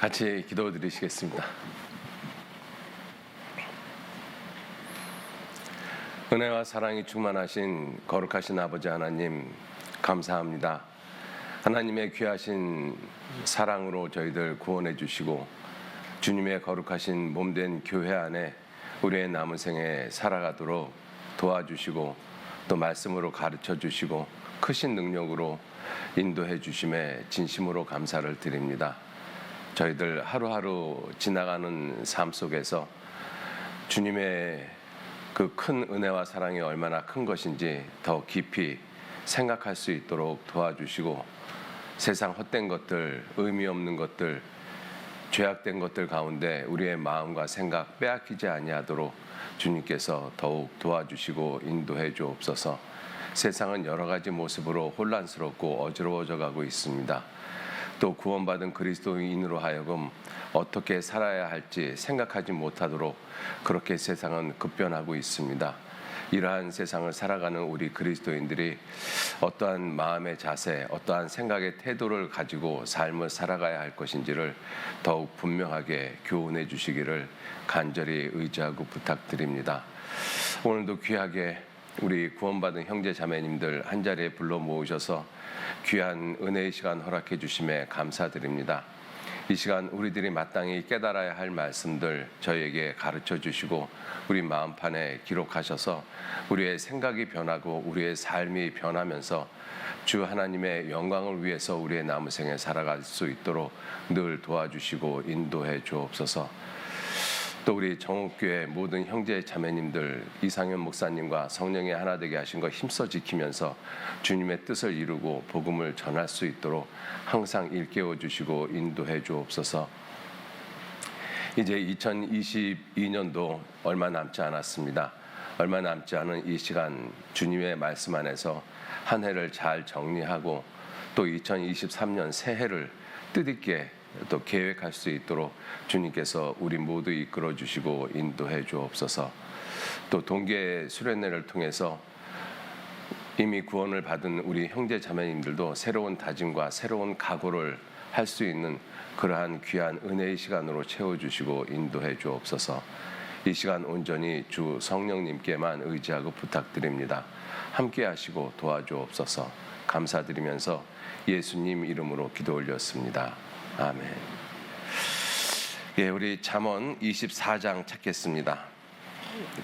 같이 기도 드리시겠습니다. 은혜와 사랑이 충만하신 거룩하신 아버지 하나님, 감사합니다. 하나님의 귀하신 사랑으로 저희들 구원해 주시고 주님의 거룩하신 몸된 교회 안에 우리의 남은 생에 살아가도록 도와주시고 또 말씀으로 가르쳐 주시고 크신 능력으로 인도해 주심에 진심으로 감사를 드립니다. 저희들 하루하루 지나가는 삶 속에서 주님의 그 큰 은혜와 사랑이 얼마나 큰 것인지 더 깊이 생각할 수 있도록 도와주시고 세상 헛된 것들, 의미 없는 것들, 죄악된 것들 가운데 우리의 마음과 생각 빼앗기지 아니하도록 주님께서 더욱 도와주시고 인도해 주옵소서. 세상은 여러 가지 모습으로 혼란스럽고 어지러워져 가고 있습니다. 또 구원받은 그리스도인으로 하여금 어떻게 살아야 할지 생각하지 못하도록 그렇게 세상은 급변하고 있습니다. 이러한 세상을 살아가는 우리 그리스도인들이 어떠한 마음의 자세, 어떠한 생각의 태도를 가지고 삶을 살아가야 할 것인지를 더욱 분명하게 교훈해 주시기를 간절히 의지하고 부탁드립니다. 오늘도 귀하게 우리 구원받은 형제 자매님들 한자리에 불러 모으셔서 귀한 은혜의 시간 허락해 주심에 감사드립니다. 이 시간 우리들이 마땅히 깨달아야 할 말씀들 저희에게 가르쳐 주시고 우리 마음판에 기록하셔서 우리의 생각이 변하고 우리의 삶이 변하면서 주 하나님의 영광을 위해서 우리의 남은 생에 살아갈 수 있도록 늘 도와주시고 인도해 주옵소서. 또 우리 정옥교회 모든 형제 자매님들 이상현 목사님과 성령의 하나 되게 하신 거 힘써 지키면서 주님의 뜻을 이루고 복음을 전할 수 있도록 항상 일깨워 주시고 인도해 주옵소서. 이제 2022년도 얼마 남지 않았습니다. 얼마 남지 않은 이 시간 주님의 말씀 안에서 한 해를 잘 정리하고 또 2023년 새해를 뜻있게 또 계획할 수 있도록 주님께서 우리 모두 이끌어 주시고 인도해 주옵소서. 또 동계 수련회를 통해서 이미 구원을 받은 우리 형제 자매님들도 새로운 다짐과 새로운 각오를 할 수 있는 그러한 귀한 은혜의 시간으로 채워주시고 인도해 주옵소서. 이 시간 온전히 주 성령님께만 의지하고 부탁드립니다. 함께 하시고 도와주옵소서. 감사드리면서 예수님 이름으로 기도 올렸습니다. 아멘. 예, 우리 잠언 24장 찾겠습니다.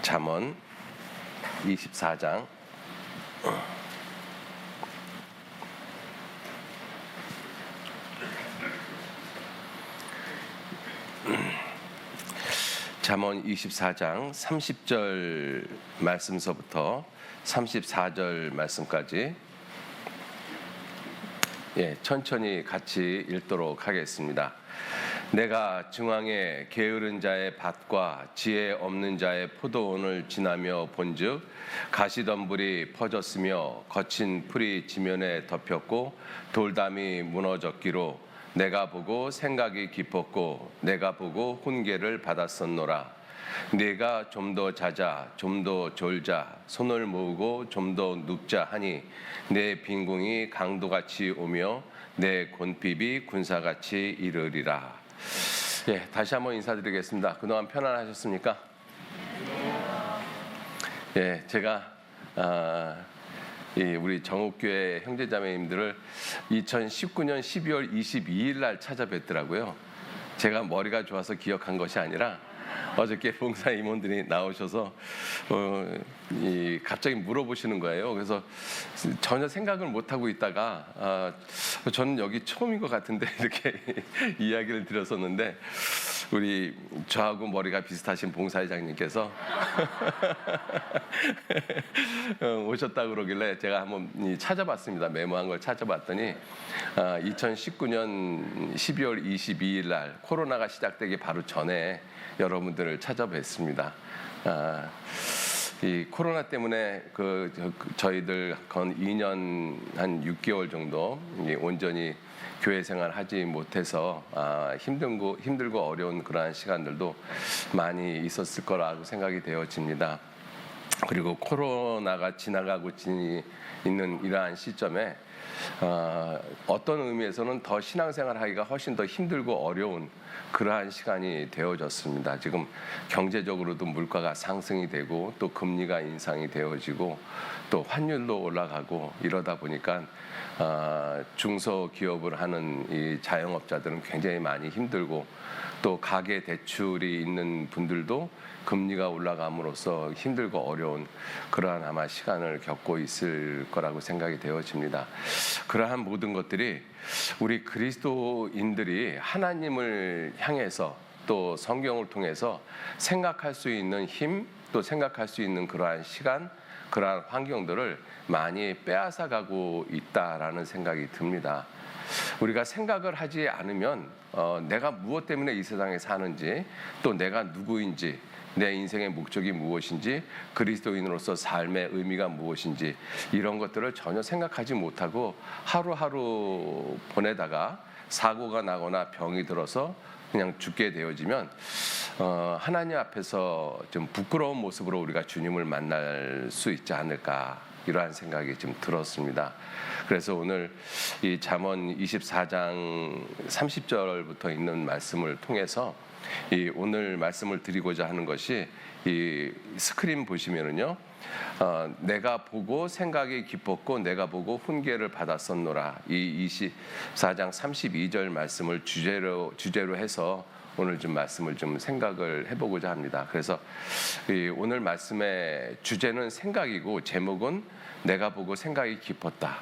잠언 24장. 잠언 24장 30절 말씀서부터 34절 말씀까지 천천히 같이 읽도록 하겠습니다. 내가 중앙에 게으른 자의 밭과 지혜 없는 자의 포도원을 지나며 본즉 가시덤불이 퍼졌으며 거친 풀이 지면에 덮였고 돌담이 무너졌기로 내가 보고 생각이 깊었고 내가 보고 훈계를 받았었노라. 네가 좀 더 자자, 좀 더 졸자, 손을 모으고 좀 더 눕자 하니 내 빈궁이 강도같이 오며 내 곤핍이 군사같이 이르리라. 예, 다시 한번 인사드리겠습니다. 그동안 편안하셨습니까? 예, 제가 우리 정옥교회 형제자매님들을 2019년 12월 22일 날 찾아뵙더라고요. 제가 머리가 좋아서 기억한 것이 아니라 어저께 봉사 임원들이 나오셔서 갑자기 물어보시는 거예요. 그래서 전혀 생각을 못 하고 있다가 저는 여기 처음인 것 같은데 이렇게 이야기를 드렸었는데 우리 저하고 머리가 비슷하신 봉사회장님께서 오셨다 그러길래 제가 한번 찾아봤습니다. 메모한 걸 찾아봤더니 2019년 12월 22일 날 코로나가 시작되기 바로 전에 여러분들을 찾아뵙습니다. 이 코로나 때문에 저희들 건 2년 한 6개월 정도 온전히 교회 생활 하지 못해서 힘들고 어려운 그러한 시간들도 많이 있었을 거라고 생각이 되어집니다. 그리고 코로나가 지나가고 있는 이러한 시점에 어떤 의미에서는 더 신앙생활하기가 훨씬 더 힘들고 어려운 그러한 시간이 되어졌습니다. 지금 경제적으로도 물가가 상승이 되고 또 금리가 인상이 되어지고 또 환율도 올라가고 이러다 보니까 중소기업을 하는 이 자영업자들은 굉장히 많이 힘들고 또 가계 대출이 있는 분들도 금리가 올라감으로써 힘들고 어려운 그러한 아마 시간을 겪고 있을 거라고 생각이 되어집니다. 그러한 모든 것들이 우리 그리스도인들이 하나님을 향해서 또 성경을 통해서 생각할 수 있는 힘, 또 생각할 수 있는 그러한 시간, 그러한 환경들을 많이 빼앗아가고 있다라는 생각이 듭니다. 우리가 생각을 하지 않으면 내가 무엇 때문에 이 세상에 사는지, 또 내가 누구인지, 내 인생의 목적이 무엇인지, 그리스도인으로서 삶의 의미가 무엇인지 이런 것들을 전혀 생각하지 못하고 하루하루 보내다가 사고가 나거나 병이 들어서 그냥 죽게 되어지면 하나님 앞에서 좀 부끄러운 모습으로 우리가 주님을 만날 수 있지 않을까, 이러한 생각이 좀 들었습니다. 그래서 오늘 이 잠언 24장 30절부터 있는 말씀을 통해서 이 오늘 말씀을 드리고자 하는 것이, 이 스크린 보시면은요, 내가 보고 생각이 깊었고 내가 보고 훈계를 받았었노라, 이 24장 32절 말씀을 주제로 해서 오늘 좀 말씀을 좀 생각을 해보고자 합니다. 그래서 이 오늘 말씀의 주제는 생각이고 제목은 내가 보고 생각이 깊었다.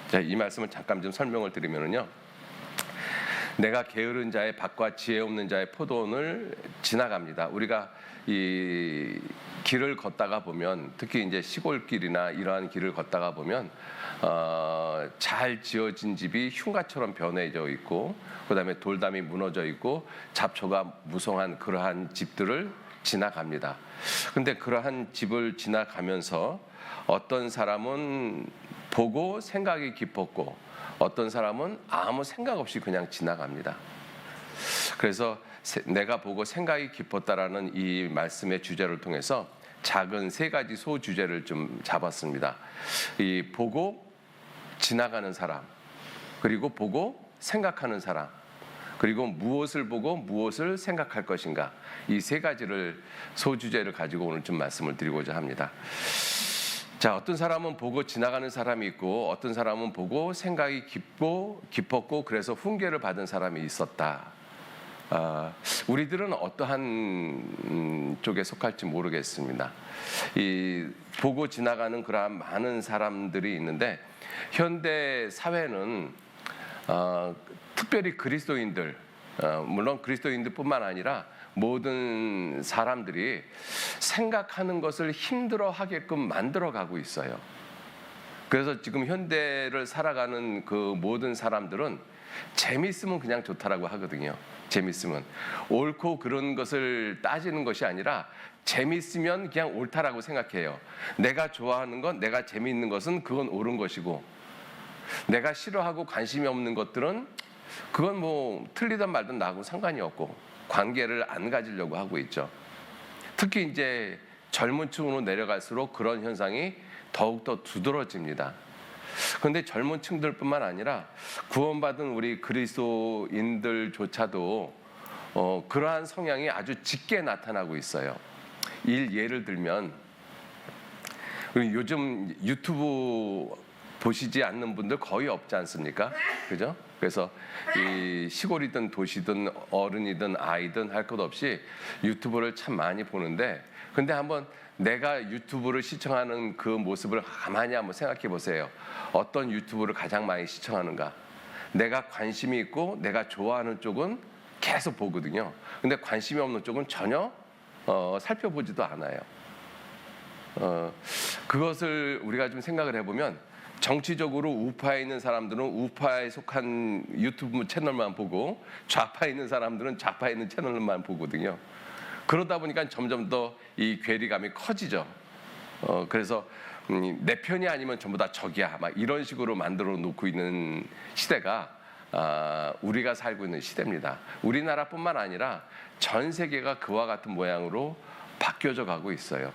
자, 이 말씀을 잠깐 좀 설명을 드리면은요, 내가 게으른 자의 밭과 지혜 없는 자의 포도원을 지나갑니다. 우리가 이 길을 걷다가 보면, 특히 이제 시골길이나 이러한 길을 걷다가 보면 잘 지어진 집이 흉가처럼 변해져 있고, 그다음에 돌담이 무너져 있고 잡초가 무성한 그러한 집들을 지나갑니다. 근데 그러한 집을 지나가면서 어떤 사람은 보고 생각이 깊었고 어떤 사람은 아무 생각 없이 그냥 지나갑니다. 그래서 내가 보고 생각이 깊었다라는 이 말씀의 주제를 통해서 작은 세 가지 소주제를 좀 잡았습니다. 이 보고 지나가는 사람, 그리고 보고 생각하는 사람, 그리고 무엇을 보고 무엇을 생각할 것인가, 이 세 가지를 소주제를 가지고 오늘 좀 말씀을 드리고자 합니다. 자, 어떤 사람은 보고 지나가는 사람이 있고 어떤 사람은 보고 생각이 깊었고 그래서 훈계를 받은 사람이 있었다. 우리들은 어떠한 쪽에 속할지 모르겠습니다. 이 보고 지나가는 그러한 많은 사람들이 있는데, 현대 사회는 특별히 그리스도인들, 물론 그리스도인들뿐만 아니라 모든 사람들이 생각하는 것을 힘들어하게끔 만들어가고 있어요. 그래서 지금 현대를 살아가는 그 모든 사람들은 재밌으면 그냥 좋다라고 하거든요. 재밌으면. 옳고 그런 것을 따지는 것이 아니라 재밌으면 그냥 옳다라고 생각해요. 내가 좋아하는 것, 내가 재미있는 것은 그건 옳은 것이고, 내가 싫어하고 관심이 없는 것들은 그건 뭐 틀리든 말든 나하고 상관이 없고 관계를 안 가지려고 하고 있죠. 특히 이제 젊은 층으로 내려갈수록 그런 현상이 더욱더 두드러집니다. 그런데 젊은 층들뿐만 아니라 구원받은 우리 그리스도인들조차도 그러한 성향이 아주 짙게 나타나고 있어요. 예를 들면, 요즘 유튜브 보시지 않는 분들 거의 없지 않습니까? 그죠? 그래서 이 시골이든 도시든 어른이든 아이든 할 것 없이 유튜브를 참 많이 보는데, 근데 한번 내가 유튜브를 시청하는 그 모습을 가만히 한번 생각해 보세요. 어떤 유튜브를 가장 많이 시청하는가? 내가 관심이 있고 내가 좋아하는 쪽은 계속 보거든요. 근데 관심이 없는 쪽은 전혀 살펴보지도 않아요. 그것을 우리가 좀 생각을 해보면, 정치적으로 우파에 있는 사람들은 우파에 속한 유튜브 채널만 보고 좌파에 있는 사람들은 좌파에 있는 채널만 보거든요. 그러다 보니까 점점 더 이 괴리감이 커지죠. 그래서 내 편이 아니면 전부 다 적이야, 막 이런 식으로 만들어 놓고 있는 시대가 우리가 살고 있는 시대입니다. 우리나라뿐만 아니라 전 세계가 그와 같은 모양으로 바뀌어져 가고 있어요.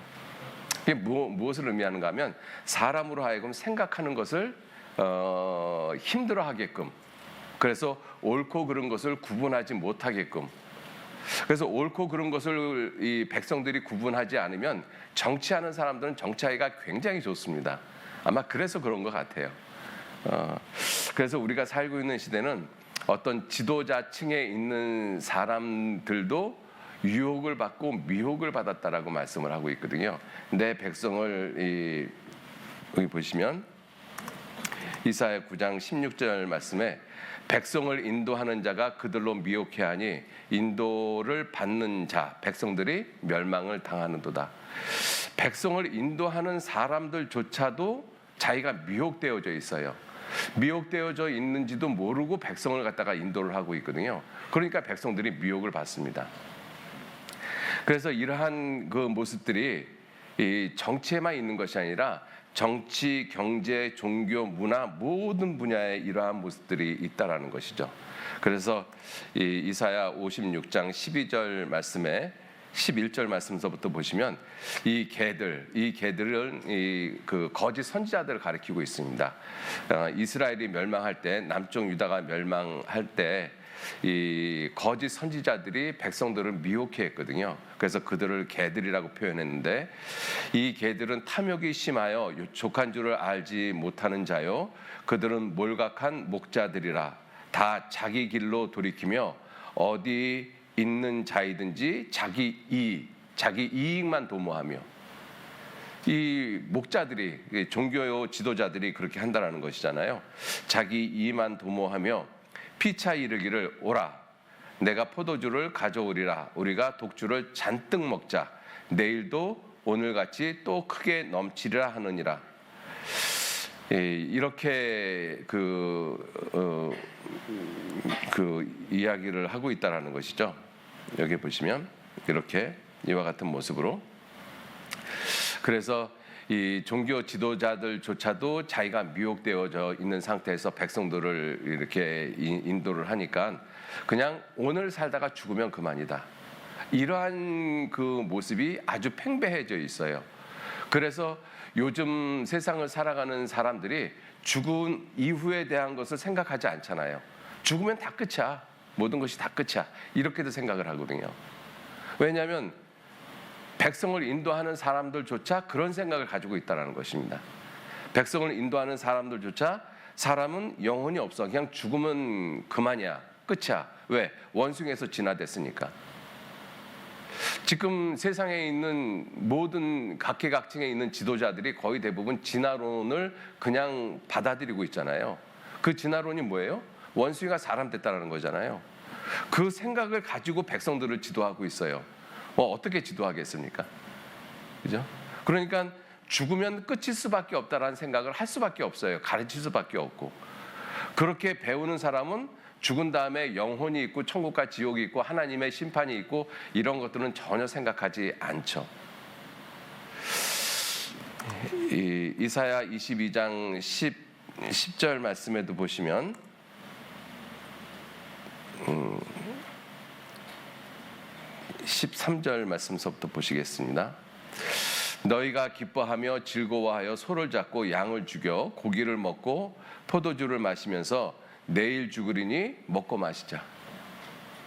이게 무엇을 의미하는가 하면, 사람으로 하여금 생각하는 것을 힘들어하게끔, 그래서 옳고 그른 것을 구분하지 못하게끔, 그래서 옳고 그른 것을 이 백성들이 구분하지 않으면 정치하는 사람들은 정치하기가 굉장히 좋습니다. 아마 그래서 그런 것 같아요. 그래서 우리가 살고 있는 시대는 어떤 지도자층에 있는 사람들도 유혹을 받고 미혹을 받았다라고 말씀을 하고 있거든요. 내 백성을 여기 보시면 이사야 9장 16절 말씀에 백성을 인도하는 자가 그들로 미혹해 하니 인도를 받는 자 백성들이 멸망을 당하는도다. 백성을 인도하는 사람들조차도 자기가 미혹되어져 있어요. 미혹되어져 있는지도 모르고 백성을 갖다가 인도를 하고 있거든요. 그러니까 백성들이 미혹을 받습니다. 그래서 이러한 그 모습들이 이 정치에만 있는 것이 아니라 정치, 경제, 종교, 문화 모든 분야에 이러한 모습들이 있다라는 것이죠. 그래서 이 이사야 56장 12절 말씀에 11절 말씀서부터 보시면 이 개들은 그 거짓 선지자들을 가리키고 있습니다. 이스라엘이 멸망할 때, 남쪽 유다가 멸망할 때 이 거짓 선지자들이 백성들을 미혹해 했거든요. 그래서 그들을 개들이라고 표현했는데, 이 개들은 탐욕이 심하여 족한 줄을 알지 못하는 자요, 그들은 몰각한 목자들이라. 다 자기 길로 돌이키며 어디 있는 자이든지 자기 이익만 도모하며. 이 목자들이, 종교 지도자들이 그렇게 한다라는 것이잖아요. 자기 이익만 도모하며 피차 이르기를 오라, 내가 포도주를 가져오리라, 우리가 독주를 잔뜩 먹자, 내일도 오늘같이 또 크게 넘치리라 하느니라. 이렇게 그 이야기를 하고 있다라는 것이죠. 여기 보시면 이렇게 이와 같은 모습으로, 그래서 이 종교 지도자들조차도 자기가 미혹되어져 있는 상태에서 백성들을 이렇게 인도를 하니까 그냥 오늘 살다가 죽으면 그만이다. 이러한 그 모습이 아주 팽배해져 있어요. 그래서 요즘 세상을 살아가는 사람들이 죽은 이후에 대한 것을 생각하지 않잖아요. 죽으면 다 끝이야. 모든 것이 다 끝이야. 이렇게도 생각을 하거든요. 왜냐하면 백성을 인도하는 사람들조차 그런 생각을 가지고 있다는 것입니다. 백성을 인도하는 사람들조차 사람은 영혼이 없어. 그냥 죽으면 그만이야. 끝이야. 왜? 원숭이에서 진화됐으니까. 지금 세상에 있는 모든 각계각층에 있는 지도자들이 거의 대부분 진화론을 그냥 받아들이고 있잖아요. 그 진화론이 뭐예요? 원숭이가 사람 됐다는 거잖아요. 그 생각을 가지고 백성들을 지도하고 있어요. 어떻게 지도하겠습니까? 그죠? 그러니까 죽으면 끝일 수밖에 없다라는 생각을 할 수밖에 없어요. 가르칠 수밖에 없고. 그렇게 배우는 사람은 죽은 다음에 영혼이 있고 천국과 지옥이 있고 하나님의 심판이 있고 이런 것들은 전혀 생각하지 않죠. 이사야 22장 10절 말씀에도 보시면 13절 말씀서부터 보시겠습니다. 너희가 기뻐하며 즐거워하여 소를 잡고 양을 죽여 고기를 먹고 포도주를 마시면서 내일 죽으리니 먹고 마시자.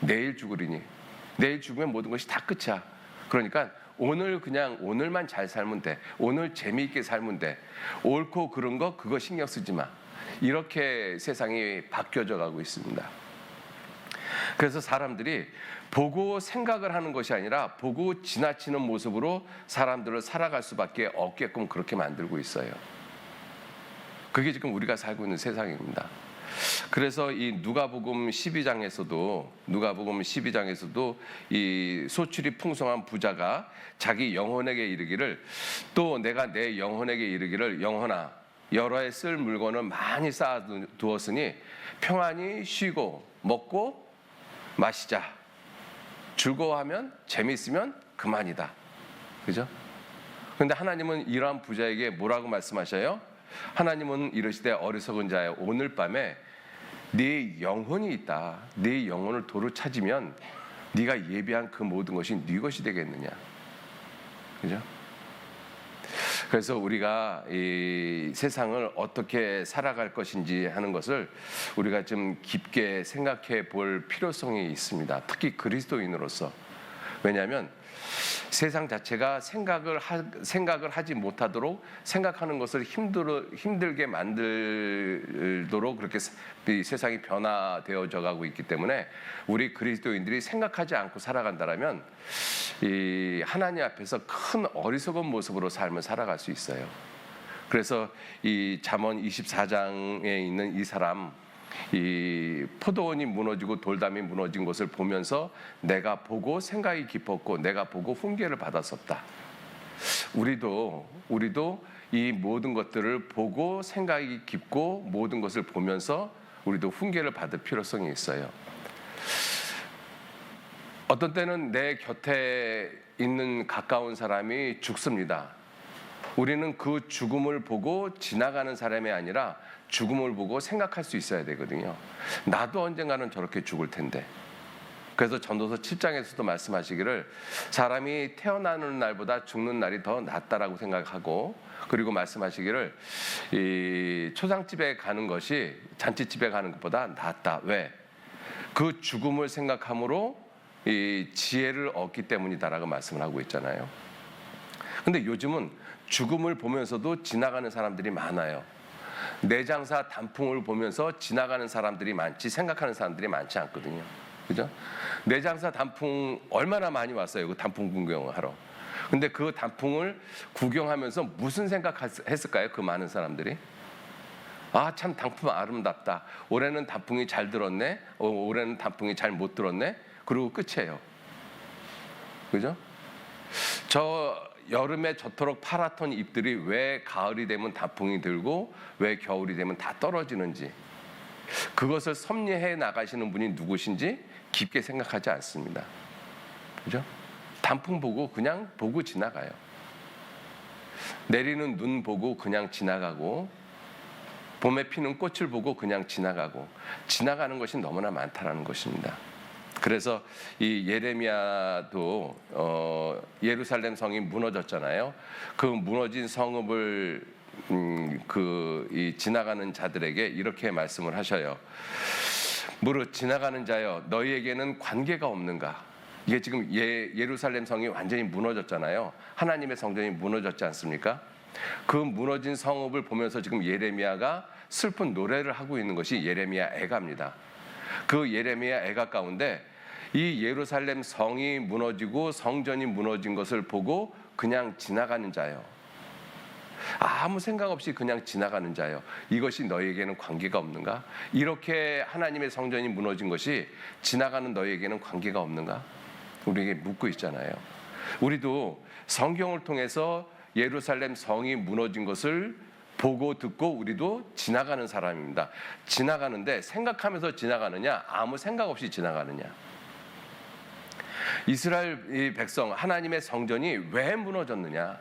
내일 죽으리니. 내일 죽으면 모든 것이 다 끝이야. 그러니까 오늘 그냥 오늘만 잘 살면 돼. 오늘 재미있게 살면 돼. 옳고 그른 거 그거 신경 쓰지 마. 이렇게 세상이 바뀌어져 가고 있습니다. 그래서 사람들이 보고 생각을 하는 것이 아니라 보고 지나치는 모습으로 사람들을 살아갈 수밖에 없게끔 그렇게 만들고 있어요. 그게 지금 우리가 살고 있는 세상입니다. 그래서 이 누가복음 12장에서도 이 소출이 풍성한 부자가 자기 영혼에게 이르기를, 또 내가 내 영혼에게 이르기를, 영혼아 여러 해 쓸 물건을 많이 쌓아 두었으니 평안히 쉬고 먹고 마시자. 즐거워하면 재미있으면 그만이다. 그죠? 그런데 하나님은 이러한 부자에게 뭐라고 말씀하셔요? 하나님은 이르시되 어리석은 자여, 오늘 밤에 네 영혼이 있다. 네 영혼을 도로 찾으면 네가 예비한 그 모든 것이 네 것이 되겠느냐. 그죠? 그래서 우리가 이 세상을 어떻게 살아갈 것인지 하는 것을 우리가 좀 깊게 생각해 볼 필요성이 있습니다. 특히 그리스도인으로서. 왜냐하면 세상 자체가 생각을 하지 못하도록 생각하는 것을 힘들게 만들도록 그렇게 이 세상이 변화되어져 가고 있기 때문에 우리 그리스도인들이 생각하지 않고 살아간다라면 이 하나님 앞에서 큰 어리석은 모습으로 삶을 살아갈 수 있어요. 그래서 이 잠언 24장에 있는 이 사람, 이 포도원이 무너지고 돌담이 무너진 것을 보면서 내가 보고 생각이 깊었고 내가 보고 훈계를 받았었다. 우리도 이 모든 것들을 보고 생각이 깊고 모든 것을 보면서 우리도 훈계를 받을 필요성이 있어요. 어떤 때는 내 곁에 있는 가까운 사람이 죽습니다. 우리는 그 죽음을 보고 지나가는 사람이 아니라 죽음을 보고 생각할 수 있어야 되거든요. 나도 언젠가는 저렇게 죽을 텐데. 그래서 전도서 7장에서도 말씀하시기를 사람이 태어나는 날보다 죽는 날이 더 낫다라고 생각하고, 그리고 말씀하시기를 이 초상집에 가는 것이 잔치집에 가는 것보다 낫다. 왜? 그 죽음을 생각함으로 이 지혜를 얻기 때문이다라고 말씀을 하고 있잖아요. 근데 요즘은 죽음을 보면서도 지나가는 사람들이 많아요. 내장사 단풍을 보면서 지나가는 사람들이 많지 생각하는 사람들이 많지 않거든요. 그죠? 내장사 단풍 얼마나 많이 왔어요. 그 단풍 구경하러. 근데 그 단풍을 구경하면서 무슨 생각했을까요? 그 많은 사람들이. 아, 참 단풍 아름답다. 올해는 단풍이 잘 들었네. 올해는 단풍이 잘 못 들었네. 그리고 끝이에요. 그죠? 여름에 저토록 파랗던 잎들이 왜 가을이 되면 단풍이 들고 왜 겨울이 되면 다 떨어지는지, 그것을 섭리해 나가시는 분이 누구신지 깊게 생각하지 않습니다. 그죠? 단풍 보고 그냥 보고 지나가요. 내리는 눈 보고 그냥 지나가고, 봄에 피는 꽃을 보고 그냥 지나가는 것이 너무나 많다라는 것입니다. 그래서 이 예레미야도 예루살렘 성이 무너졌잖아요. 그 무너진 성읍을 이 지나가는 자들에게 이렇게 말씀을 하셔요. 무릇 지나가는 자여, 너희에게는 관계가 없는가? 이게 지금 예루살렘 성이 완전히 무너졌잖아요. 하나님의 성전이 무너졌지 않습니까? 그 무너진 성읍을 보면서 지금 예레미야가 슬픈 노래를 하고 있는 것이 예레미야 애가입니다. 그 예레미야 애가 가운데 이 예루살렘 성이 무너지고 성전이 무너진 것을 보고 그냥 지나가는 자요. 아무 생각 없이 그냥 지나가는 자요. 이것이 너희에게는 관계가 없는가? 이렇게 하나님의 성전이 무너진 것이 지나가는 너희에게는 관계가 없는가? 우리에게 묻고 있잖아요. 우리도 성경을 통해서 예루살렘 성이 무너진 것을 보고 듣고 우리도 지나가는 사람입니다. 지나가는데 생각하면서 지나가느냐, 아무 생각 없이 지나가느냐. 이스라엘 백성, 하나님의 성전이 왜 무너졌느냐,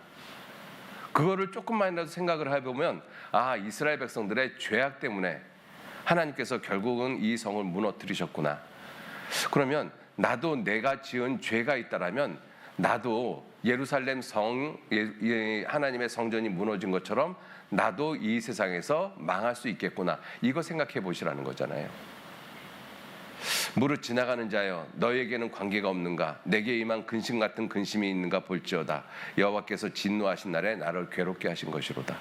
그거를 조금만이라도 생각을 해보면 아, 이스라엘 백성들의 죄악 때문에 하나님께서 결국은 이 성을 무너뜨리셨구나. 그러면 나도 내가 지은 죄가 있다라면 나도 예루살렘 하나님의 성전이 무너진 것처럼 나도 이 세상에서 망할 수 있겠구나. 이거 생각해 보시라는 거잖아요. 무릇 지나가는 자여, 너에게는 관계가 없는가? 내게 임한 근심 같은 근심이 있는가 볼지어다. 여호와께서 진노하신 날에 나를 괴롭게 하신 것이로다.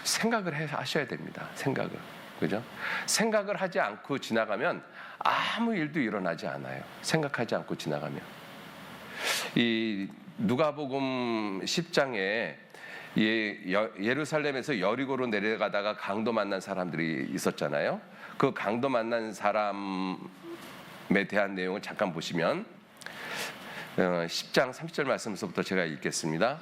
생각을 하셔야 됩니다. 생각을. 그죠? 생각을 하지 않고 지나가면 아무 일도 일어나지 않아요. 생각하지 않고 지나가면. 이 누가복음 10장에 예루살렘에서 여리고로 내려가다가 강도 만난 사람들이 있었잖아요. 그 강도 만난 사람에 대한 내용을 잠깐 보시면 10장 30절 말씀부터 제가 읽겠습니다.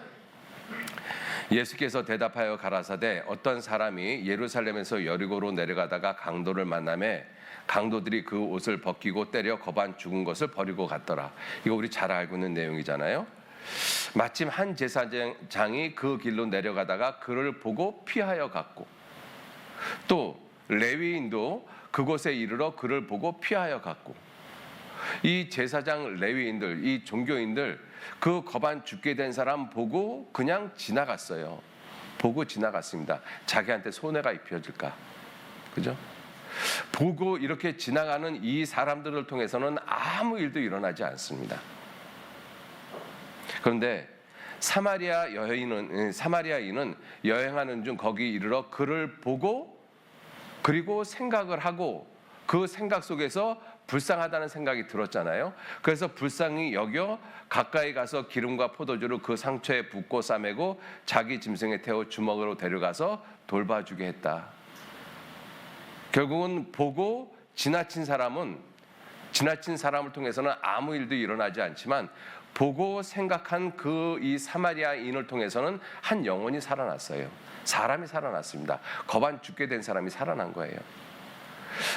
예수께서 대답하여 가라사대 어떤 사람이 예루살렘에서 여리고로 내려가다가 강도를 만나매 강도들이 그 옷을 벗기고 때려 거반 죽은 것을 버리고 갔더라. 이거 우리 잘 알고 있는 내용이잖아요. 마침 한 제사장이 그 길로 내려가다가 그를 보고 피하여 갔고, 또 레위인도 그곳에 이르러 그를 보고 피하여 갔고, 이 제사장 레위인들, 이 종교인들 그 거반 죽게 된 사람 보고 그냥 지나갔어요. 보고 지나갔습니다. 자기한테 손해가 입혀질까, 그죠? 보고 이렇게 지나가는 이 사람들을 통해서는 아무 일도 일어나지 않습니다. 그런데 사마리아인은 여행하는 중 거기 이르러 그를 보고 그리고 생각을 하고 그 생각 속에서 불쌍하다는 생각이 들었잖아요. 그래서 불쌍히 여겨 가까이 가서 기름과 포도주를 그 상처에 붓고 싸매고 자기 짐승에 태워 주먹으로 데려가서 돌봐주게 했다. 결국은 보고 지나친 사람을 통해서는 아무 일도 일어나지 않지만 보고 생각한 이 사마리아인을 통해서는 한 영혼이 살아났어요. 사람이 살아났습니다. 거반 죽게 된 사람이 살아난 거예요.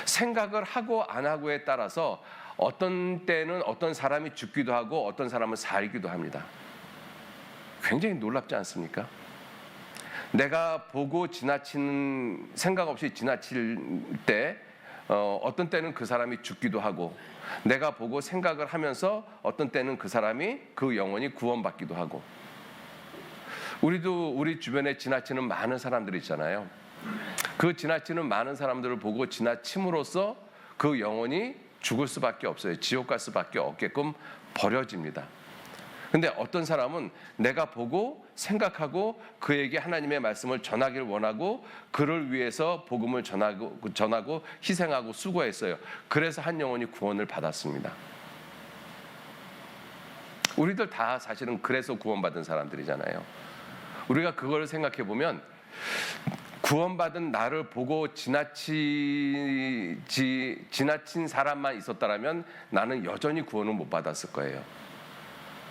생각을 하고 안 하고에 따라서 어떤 때는 어떤 사람이 죽기도 하고 어떤 사람은 살기도 합니다. 굉장히 놀랍지 않습니까? 내가 보고 생각 없이 지나칠 때 어떤 때는 그 사람이 죽기도 하고 내가 보고 생각을 하면서 어떤 때는 그 영혼이 구원받기도 하고 우리도 우리 주변에 지나치는 많은 사람들이 있잖아요. 그 지나치는 많은 사람들을 보고 지나침으로써 그 영혼이 죽을 수밖에 없어요. 지옥 갈 수밖에 없게끔 버려집니다. 근데 어떤 사람은 내가 보고 생각하고 그에게 하나님의 말씀을 전하기를 원하고 그를 위해서 복음을 전하고 희생하고 수고했어요. 그래서 한 영혼이 구원을 받았습니다. 우리들 다 사실은 그래서 구원받은 사람들이잖아요. 우리가 그걸 생각해 보면 구원받은 나를 보고 지나친 사람만 있었다면 나는 여전히 구원을 못 받았을 거예요.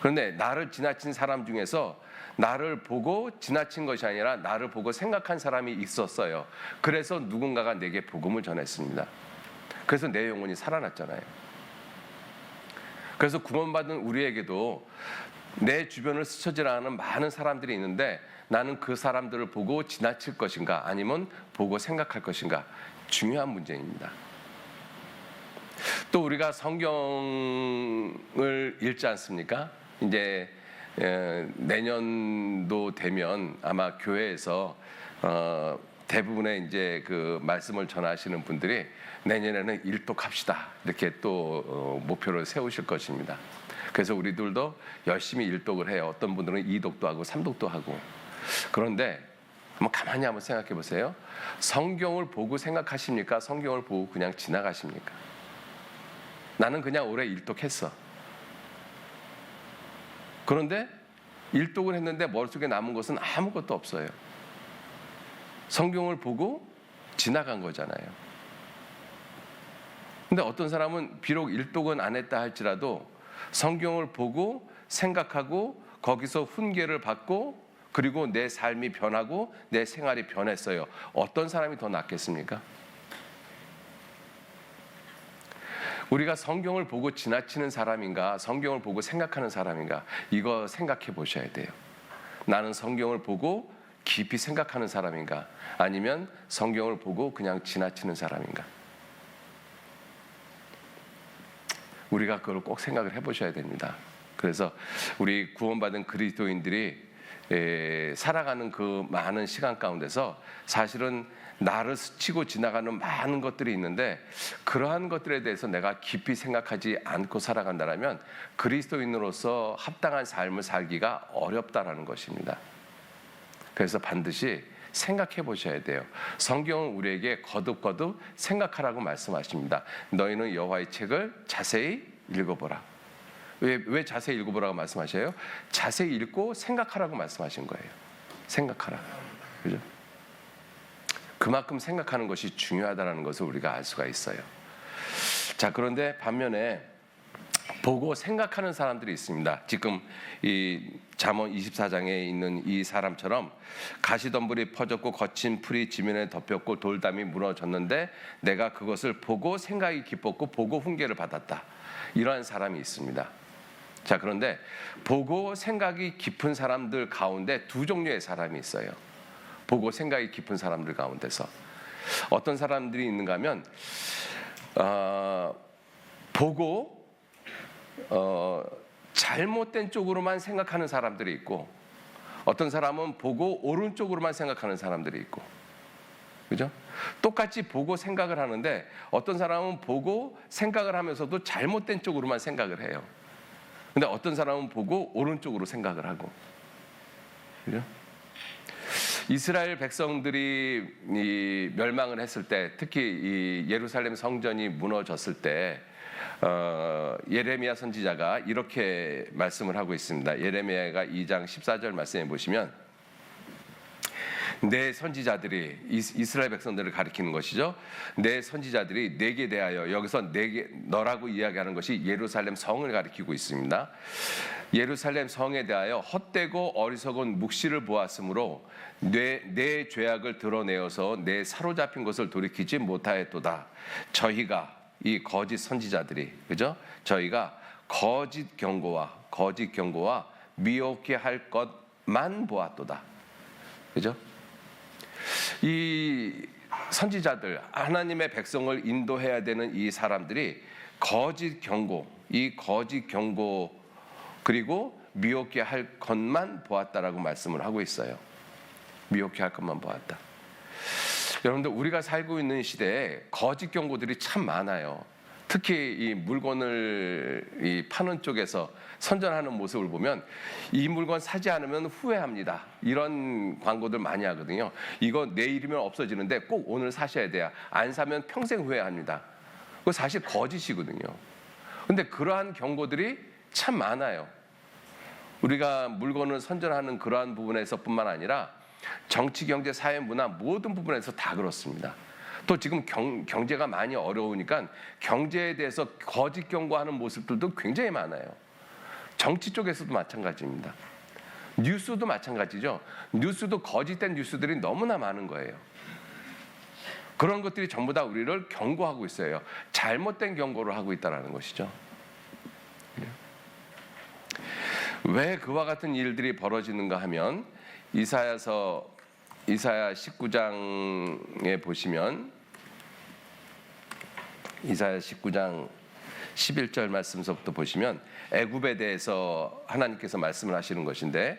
그런데 나를 지나친 사람 중에서 나를 보고 지나친 것이 아니라 나를 보고 생각한 사람이 있었어요. 그래서 누군가가 내게 복음을 전했습니다. 그래서 내 영혼이 살아났잖아요. 그래서 구원받은 우리에게도 내 주변을 스쳐지나가는 많은 사람들이 있는데 나는 그 사람들을 보고 지나칠 것인가 아니면 보고 생각할 것인가 중요한 문제입니다. 또 우리가 성경을 읽지 않습니까? 이제 내년도 되면 아마 교회에서 대부분의 이제 그 말씀을 전하시는 분들이 내년에는 일독합시다 이렇게 또 목표를 세우실 것입니다. 그래서 우리들도 열심히 일독을 해요. 어떤 분들은 2독도 하고 3독도 하고. 그런데 가만히 한번 생각해 보세요. 성경을 보고 생각하십니까? 성경을 보고 그냥 지나가십니까? 나는 그냥 올해 일독했어. 그런데 일독을 했는데 머릿속에 남은 것은 아무것도 없어요. 성경을 보고 지나간 거잖아요. 근데 어떤 사람은 비록 일독은 안 했다 할지라도 성경을 보고 생각하고 거기서 훈계를 받고 그리고 내 삶이 변하고 내 생활이 변했어요. 어떤 사람이 더 낫겠습니까? 우리가 성경을 보고 지나치는 사람인가 성경을 보고 생각하는 사람인가 이거 생각해 보셔야 돼요. 나는 성경을 보고 깊이 생각하는 사람인가 아니면 성경을 보고 그냥 지나치는 사람인가. 우리가 그걸 꼭 생각을 해보셔야 됩니다. 그래서 우리 구원받은 그리스도인들이 살아가는 그 많은 시간 가운데서 사실은 나를 스치고 지나가는 많은 것들이 있는데 그러한 것들에 대해서 내가 깊이 생각하지 않고 살아간다면 그리스도인으로서 합당한 삶을 살기가 어렵다라는 것입니다. 그래서 반드시 생각해 보셔야 돼요. 성경은 우리에게 거듭거듭 생각하라고 말씀하십니다. 너희는 여호와의 책을 자세히 읽어보라. 왜 자세히 읽어보라고 말씀하셔요? 자세히 읽고 생각하라고 말씀하신 거예요. 생각하라. 그죠? 그만큼 생각하는 것이 중요하다는 것을 우리가 알 수가 있어요. 자, 그런데 반면에 보고 생각하는 사람들이 있습니다. 지금 이 잠언 24장에 있는 이 사람처럼 가시덤불이 퍼졌고 거친 풀이 지면에 덮였고 돌담이 무너졌는데 내가 그것을 보고 생각이 깊었고 보고 훈계를 받았다. 이러한 사람이 있습니다. 자, 그런데 보고 생각이 깊은 사람들 가운데 두 종류의 사람이 있어요. 보고 생각이 깊은 사람들 가운데서 어떤 사람들이 있는가 하면 보고 잘못된 쪽으로만 생각하는 사람들이 있고, 어떤 사람은 보고 옳은 쪽으로만 생각하는 사람들이 있고, 그죠? 똑같이 보고 생각을 하는데 어떤 사람은 보고 생각을 하면서도 잘못된 쪽으로만 생각을 해요. 근데 어떤 사람은 보고 옳은 쪽으로 생각을 하고, 그죠? 이스라엘 백성들이 멸망을 했을 때, 특히 이 예루살렘 성전이 무너졌을 때 예레미야 선지자가 이렇게 말씀을 하고 있습니다. 예레미야가 2장 14절 말씀해 보시면, 내 선지자들이, 이스라엘 백성들을 가리키는 것이죠. 내 선지자들이 내게 대하여, 여기서 내게, 너라고 이야기하는 것이 예루살렘 성을 가리키고 있습니다. 예루살렘 성에 대하여 헛되고 어리석은 묵시를 보았으므로 내 죄악을 드러내어서 내 사로잡힌 것을 돌이키지 못하였도다. 저희가, 이 거짓 선지자들이, 그죠? 저희가 거짓 경고와 미혹게 할 것만 보았도다. 그죠? 이 선지자들, 하나님의 백성을 인도해야 되는 이 사람들이 거짓 경고 그리고 미혹게 할 것만 보았다라고 말씀을 하고 있어요. 미혹게 할 것만 보았다. 여러분들, 우리가 살고 있는 시대에 거짓 경고들이 참 많아요. 특히 이 물건을 파는 쪽에서 선전하는 모습을 보면, 이 물건 사지 않으면 후회합니다, 이런 광고들 많이 하거든요. 이거 내일이면 없어지는데 꼭 오늘 사셔야 돼요. 안 사면 평생 후회합니다. 그거 사실 거짓이거든요. 근데 그러한 경고들이 참 많아요. 우리가 물건을 선전하는 그러한 부분에서뿐만 아니라 정치, 경제, 사회, 문화 모든 부분에서 다 그렇습니다. 또 지금 경제가 많이 어려우니까 경제에 대해서 거짓 경고하는 모습들도 굉장히 많아요. 정치 쪽에서도 마찬가지입니다. 뉴스도 마찬가지죠. 뉴스도 거짓된 뉴스들이 너무나 많은 거예요. 그런 것들이 전부 다 우리를 경고하고 있어요. 잘못된 경고를 하고 있다는 것이죠. 왜 그와 같은 일들이 벌어지는가 하면, 이사야 19장에 보시면, 이사야 19장 11절 말씀서부터 보시면 애굽에 대해서 하나님께서 말씀을 하시는 것인데,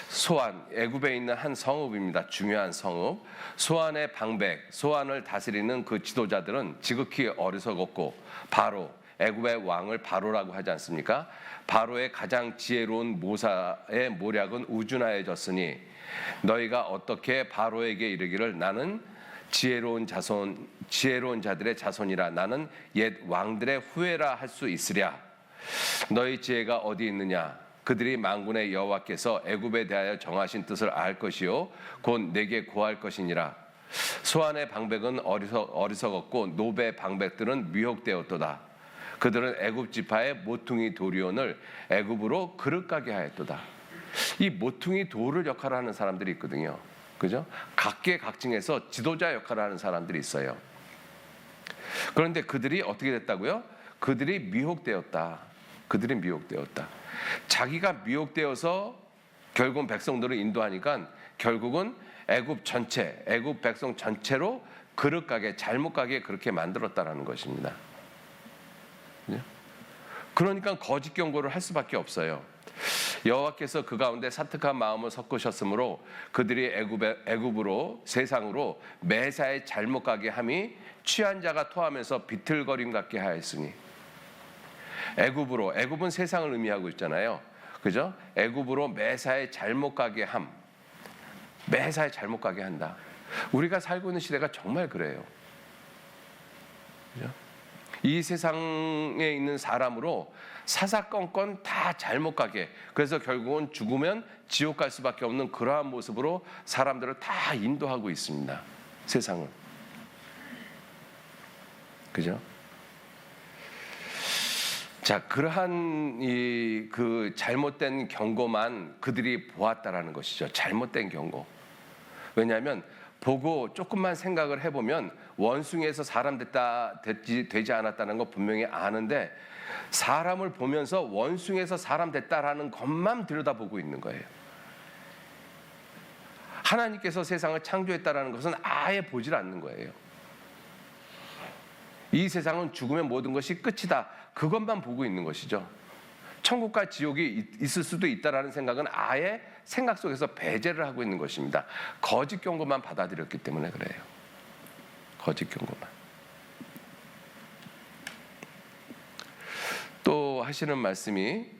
소안, 애굽에 있는 한 성읍입니다. 중요한 성읍. 소안의 방백, 소안을 다스리는 그 지도자들은 지극히 어리석었고, 바로, 애굽의 왕을 바로라고 하지 않습니까? 바로의 가장 지혜로운 모사의 모략은 우준하여졌으니 너희가 어떻게 바로에게 이르기를 나는 지혜로운 자들의 자손이라, 나는 옛 왕들의 후예라 할 수 있으랴. 너희 지혜가 어디 있느냐? 그들이 만군의 여호와께서 애굽에 대하여 정하신 뜻을 알 것이요 곧 내게 구할 것이니라. 소안의 방백은 어리석었고 노베의 방백들은 미혹되었도다. 그들은 애굽 지파의 모퉁이 도리온을 애굽으로 그릇가게 하였도다. 이 모퉁이 돌을 역할을 하는 사람들이 있거든요. 그죠? 각계각층에서 지도자 역할을 하는 사람들이 있어요. 그런데 그들이 어떻게 됐다고요? 그들이 미혹되었다. 자기가 미혹되어서 결국은 백성들을 인도하니까 결국은 애굽 백성 전체로 그릇가게, 잘못 가게 그렇게 만들었다라는 것입니다. 그러니까 거짓 경고를 할 수밖에 없어요. 여호와께서 그 가운데 사특한 마음을 섞으셨으므로 그들이 애굽으로, 세상으로 매사에 잘못 가게 함이 취한 자가 토하면서 비틀거림 같게 하였으니. 애굽은 세상을 의미하고 있잖아요. 그죠? 애굽으로 매사에 잘못 가게 함. 매사에 잘못 가게 한다. 우리가 살고 있는 시대가 정말 그래요. 그죠? 이 세상에 있는 사람으로 사사건건 다 잘못 가게, 그래서 결국은 죽으면 지옥 갈 수밖에 없는 그러한 모습으로 사람들을 다 인도하고 있습니다. 세상을. 그죠? 자, 그러한 그 잘못된 경고만 그들이 보았다라는 것이죠. 잘못된 경고. 왜냐하면 보고 조금만 생각을 해보면 원숭이에서 사람 되지 않았다는 거 분명히 아는데, 사람을 보면서 원숭이에서 사람 됐다라는 것만 들여다보고 있는 거예요. 하나님께서 세상을 창조했다라는 것은 아예 보질 않는 거예요. 이 세상은 죽으면 모든 것이 끝이다. 그것만 보고 있는 것이죠. 천국과 지옥이 있을 수도 있다라는 생각은 아예 생각 속에서 배제를 하고 있는 것입니다. 거짓 경고만 받아들였기 때문에 그래요. 거짓 경고만. 또 하시는 말씀이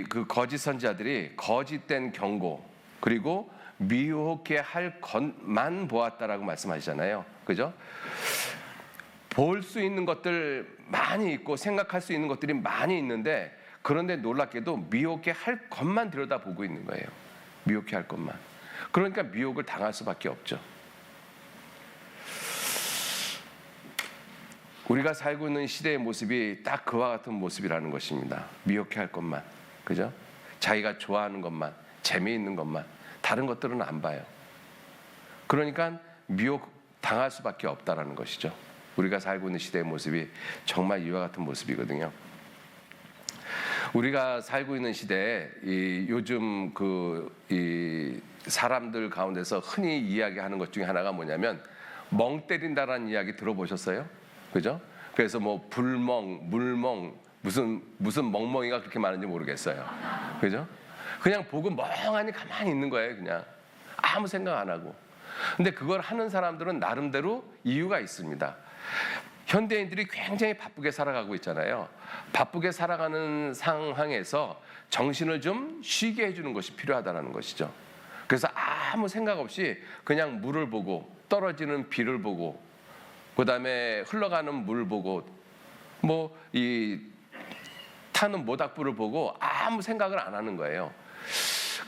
그 거짓 선지자들이 거짓된 경고 그리고 미혹해 할 것만 보았다라고 말씀하시잖아요. 그죠? 볼 수 있는 것들 많이 있고 생각할 수 있는 것들이 많이 있는데 그런데 놀랍게도 미혹해 할 것만 들여다보고 있는 거예요. 미혹해 할 것만. 그러니까 미혹을 당할 수밖에 없죠. 우리가 살고 있는 시대의 모습이 딱 그와 같은 모습이라는 것입니다. 미혹해 할 것만. 그죠? 자기가 좋아하는 것만, 재미있는 것만, 다른 것들은 안 봐요. 그러니까 미혹 당할 수밖에 없다라는 것이죠. 우리가 살고 있는 시대의 모습이 정말 이와 같은 모습이거든요. 우리가 살고 있는 시대에 요즘 이 사람들 가운데서 흔히 이야기하는 것 중에 하나가 뭐냐면 멍 때린다라는 이야기 들어보셨어요? 그죠? 그래서 뭐 불멍, 물멍, 무슨 멍멍이가 그렇게 많은지 모르겠어요. 그죠? 그냥 보고 멍하니 가만히 있는 거예요. 그냥 아무 생각 안 하고. 근데 그걸 하는 사람들은 나름대로 이유가 있습니다. 현대인들이 굉장히 바쁘게 살아가고 있잖아요. 바쁘게 살아가는 상황에서 정신을 좀 쉬게 해주는 것이 필요하다는 것이죠. 그래서 아무 생각 없이 그냥 물을 보고 떨어지는 비를 보고 그다음에 흘러가는 물 보고 뭐 이 타는 모닥불을 보고 아무 생각을 안 하는 거예요.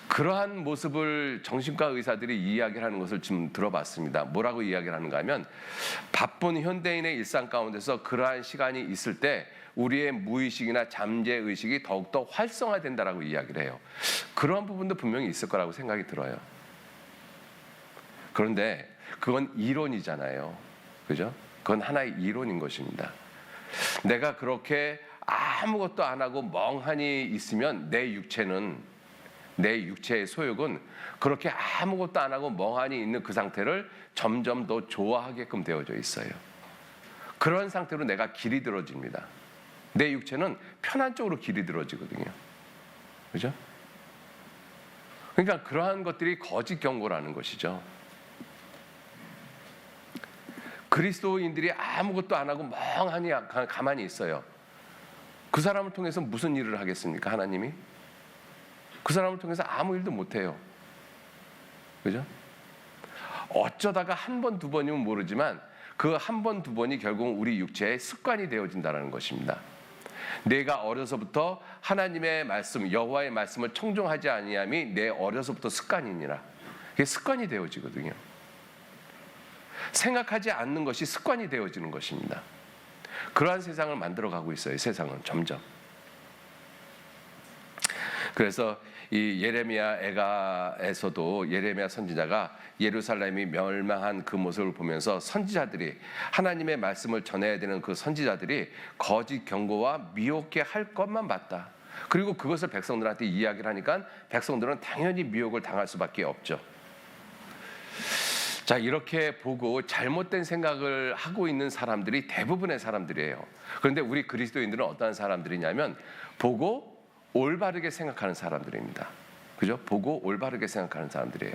그러한 모습을 정신과 의사들이 이야기를 하는 것을 좀 들어봤습니다. 뭐라고 이야기를 하는가 하면 바쁜 현대인의 일상 가운데서 그러한 시간이 있을 때 우리의 무의식이나 잠재의식이 더욱더 활성화된다라고 이야기를 해요. 그런 부분도 분명히 있을 거라고 생각이 들어요. 그런데 그건 이론이잖아요. 그죠? 그건 하나의 이론인 것입니다. 내가 그렇게 아무것도 안 하고 멍하니 있으면 내 육체의 소욕은 그렇게 아무것도 안 하고 멍하니 있는 그 상태를 점점 더 좋아하게끔 되어져 있어요. 그런 상태로 내가 길이 들어집니다. 내 육체는 편한 쪽으로 길이 들어지거든요. 그죠? 그러니까 그러한 것들이 거짓 경고라는 것이죠. 그리스도인들이 아무것도 안 하고 멍하니 가만히 있어요. 그 사람을 통해서 무슨 일을 하겠습니까? 하나님이? 그 사람을 통해서 아무 일도 못해요. 그죠? 어쩌다가 한 번, 두 번이면 모르지만 그 한 번, 두 번이 결국 우리 육체의 습관이 되어진다는 것입니다. 내가 어려서부터 하나님의 말씀, 여호와의 말씀을 청종하지 아니함이 내 어려서부터 습관이니라. 그게 습관이 되어지거든요. 생각하지 않는 것이 습관이 되어지는 것입니다. 그러한 세상을 만들어가고 있어요. 세상은 점점. 그래서 이 예레미야 애가에서도 예레미야 선지자가 예루살렘이 멸망한 그 모습을 보면서 선지자들이 하나님의 말씀을 전해야 되는 그 선지자들이 거짓 경고와 미혹해 할 것만 봤다. 그리고 그것을 백성들한테 이야기를 하니까 백성들은 당연히 미혹을 당할 수밖에 없죠. 자, 이렇게 보고 잘못된 생각을 하고 있는 사람들이 대부분의 사람들이에요. 그런데 우리 그리스도인들은 어떠한 사람들이냐면 보고 올바르게 생각하는 사람들입니다. 그죠? 보고 올바르게 생각하는 사람들이에요.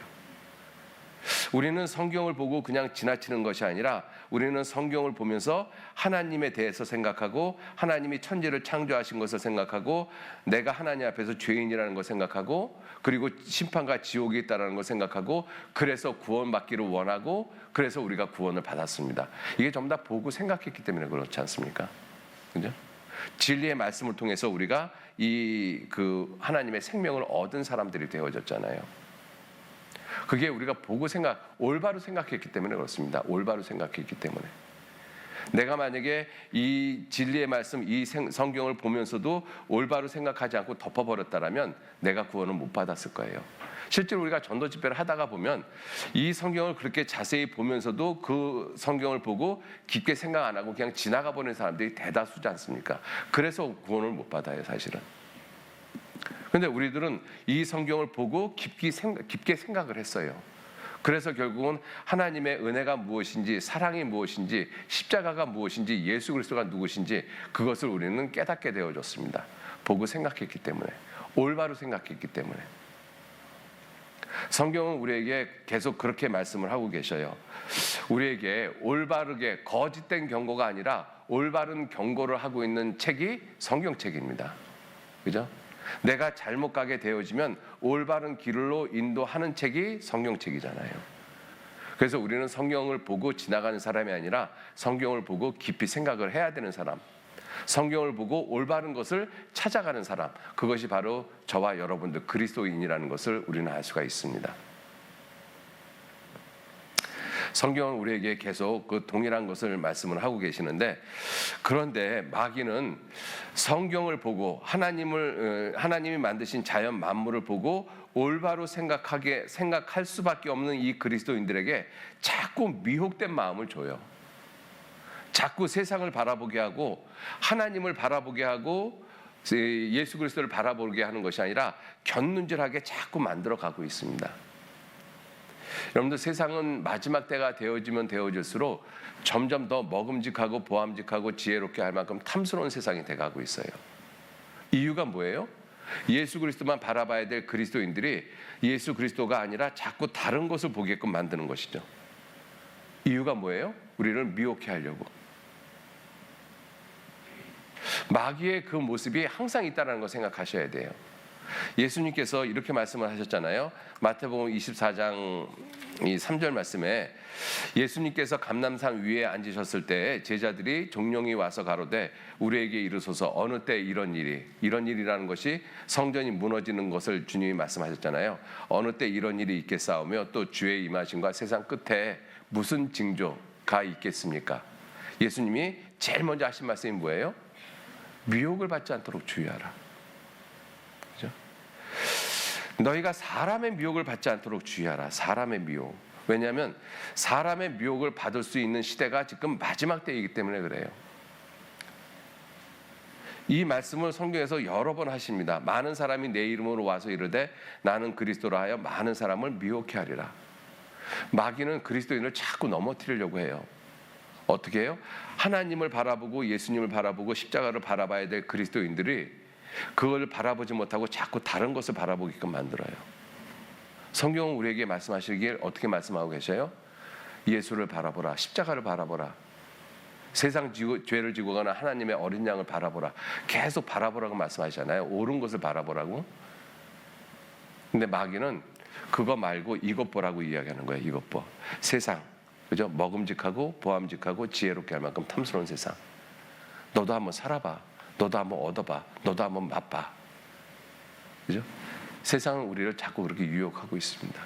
우리는 성경을 보고 그냥 지나치는 것이 아니라 우리는 성경을 보면서 하나님에 대해서 생각하고 하나님이 천지를 창조하신 것을 생각하고 내가 하나님 앞에서 죄인이라는 걸 생각하고 그리고 심판과 지옥이 있다는 걸 생각하고 그래서 구원받기를 원하고 그래서 우리가 구원을 받았습니다. 이게 전부 다 보고 생각했기 때문에 그렇지 않습니까? 그죠? 진리의 말씀을 통해서 우리가 그 하나님의 생명을 얻은 사람들이 되어졌잖아요. 그게 우리가 보고 올바로 생각했기 때문에 그렇습니다. 올바로 생각했기 때문에. 내가 만약에 이 진리의 말씀, 이 성경을 보면서도 올바로 생각하지 않고 덮어버렸다라면 내가 구원을 못 받았을 거예요. 실제로 우리가 전도 집회를 하다가 보면 이 성경을 그렇게 자세히 보면서도 그 성경을 보고 깊게 생각 안 하고 그냥 지나가 버리는 사람들이 대다수지 않습니까? 그래서 구원을 못 받아요, 사실은. 그런데 우리들은 이 성경을 보고 깊게 생각을 했어요. 그래서 결국은 하나님의 은혜가 무엇인지, 사랑이 무엇인지, 십자가가 무엇인지, 예수 그리스도가 누구신지 그것을 우리는 깨닫게 되어졌습니다. 보고 생각했기 때문에, 올바로 생각했기 때문에. 성경은 우리에게 계속 그렇게 말씀을 하고 계셔요. 우리에게 올바르게 거짓된 경고가 아니라 올바른 경고를 하고 있는 책이 성경책입니다. 그죠? 내가 잘못 가게 되어지면 올바른 길로 인도하는 책이 성경책이잖아요. 그래서 우리는 성경을 보고 지나가는 사람이 아니라 성경을 보고 깊이 생각을 해야 되는 사람, 성경을 보고 올바른 것을 찾아가는 사람, 그것이 바로 저와 여러분들 그리스도인이라는 것을 우리는 알 수가 있습니다. 성경은 우리에게 계속 그 동일한 것을 말씀을 하고 계시는데, 그런데 마귀는 성경을 보고 하나님이 만드신 자연 만물을 보고 올바로 생각할 수밖에 없는 이 그리스도인들에게 자꾸 미혹된 마음을 줘요. 자꾸 세상을 바라보게 하고 하나님을 바라보게 하고 예수 그리스도를 바라보게 하는 것이 아니라 곁눈질하게 자꾸 만들어 가고 있습니다. 여러분들, 세상은 마지막 때가 되어지면 되어질수록 점점 더 먹음직하고 보암직하고 지혜롭게 할 만큼 탐스러운 세상이 돼가고 있어요. 이유가 뭐예요? 예수 그리스도만 바라봐야 될 그리스도인들이 예수 그리스도가 아니라 자꾸 다른 것을 보게끔 만드는 것이죠. 이유가 뭐예요? 우리를 미혹해 하려고. 마귀의 그 모습이 항상 있다는 걸 생각하셔야 돼요. 예수님께서 이렇게 말씀을 하셨잖아요. 마태복음 24장 3절 말씀에 예수님께서 감람산 위에 앉으셨을 때 제자들이 종령이 와서 가로되 우리에게 이르소서 어느 때 이런 일이라는 것이 성전이 무너지는 것을 주님이 말씀하셨잖아요. 어느 때 이런 일이 있겠사오며 또 주의 임하심과 세상 끝에 무슨 징조가 있겠습니까? 예수님이 제일 먼저 하신 말씀이 뭐예요? 미혹을 받지 않도록 주의하라. 그죠? 너희가 사람의 미혹을 받지 않도록 주의하라. 사람의 미혹. 왜냐하면 사람의 미혹을 받을 수 있는 시대가 지금 마지막 때이기 때문에 그래요. 이 말씀을 성경에서 여러 번 하십니다. 많은 사람이 내 이름으로 와서 이르되 나는 그리스도라 하여 많은 사람을 미혹해 하리라. 마귀는 그리스도인을 자꾸 넘어뜨리려고 해요. 어떻게 해요? 하나님을 바라보고 예수님을 바라보고 십자가를 바라봐야 될 그리스도인들이 그걸 바라보지 못하고 자꾸 다른 것을 바라보게끔 만들어요. 성경은 우리에게 말씀하시길 어떻게 말씀하고 계셔요? 예수를 바라보라. 십자가를 바라보라. 세상 죄를 지고 가는 하나님의 어린 양을 바라보라. 계속 바라보라고 말씀하시잖아요. 옳은 것을 바라보라고. 근데 마귀는 그거 말고 이것 보라고 이야기하는 거예요. 이것 보. 세상. 그죠? 먹음직하고 보암직하고 지혜롭게 할 만큼 탐스러운 세상. 너도 한번 살아봐. 너도 한번 얻어봐. 너도 한번 맛봐. 그죠? 세상은 우리를 자꾸 그렇게 유혹하고 있습니다.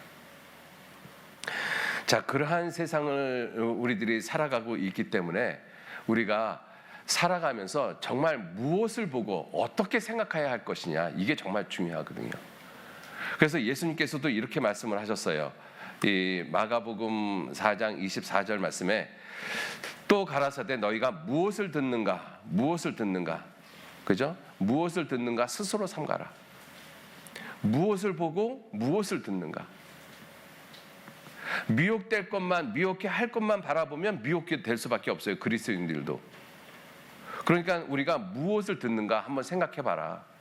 자, 그러한 세상을 우리들이 살아가고 있기 때문에 우리가 살아가면서 정말 무엇을 보고 어떻게 생각해야 할 것이냐, 이게 정말 중요하거든요. 그래서 예수님께서도 이렇게 말씀을 하셨어요. 이 마가복음 4장 24절 말씀에 또 가라사대 너희가 무엇을 듣는가, 그죠? 무엇을 듣는가 스스로 삼가라. 무엇을 보고 무엇을 듣는가. 미혹될 것만, 미혹해 할 것만 바라보면 미혹이 될 수밖에 없어요. 그리스도인들도. 그러니까 우리가 무엇을 듣는가 한번 생각해봐라.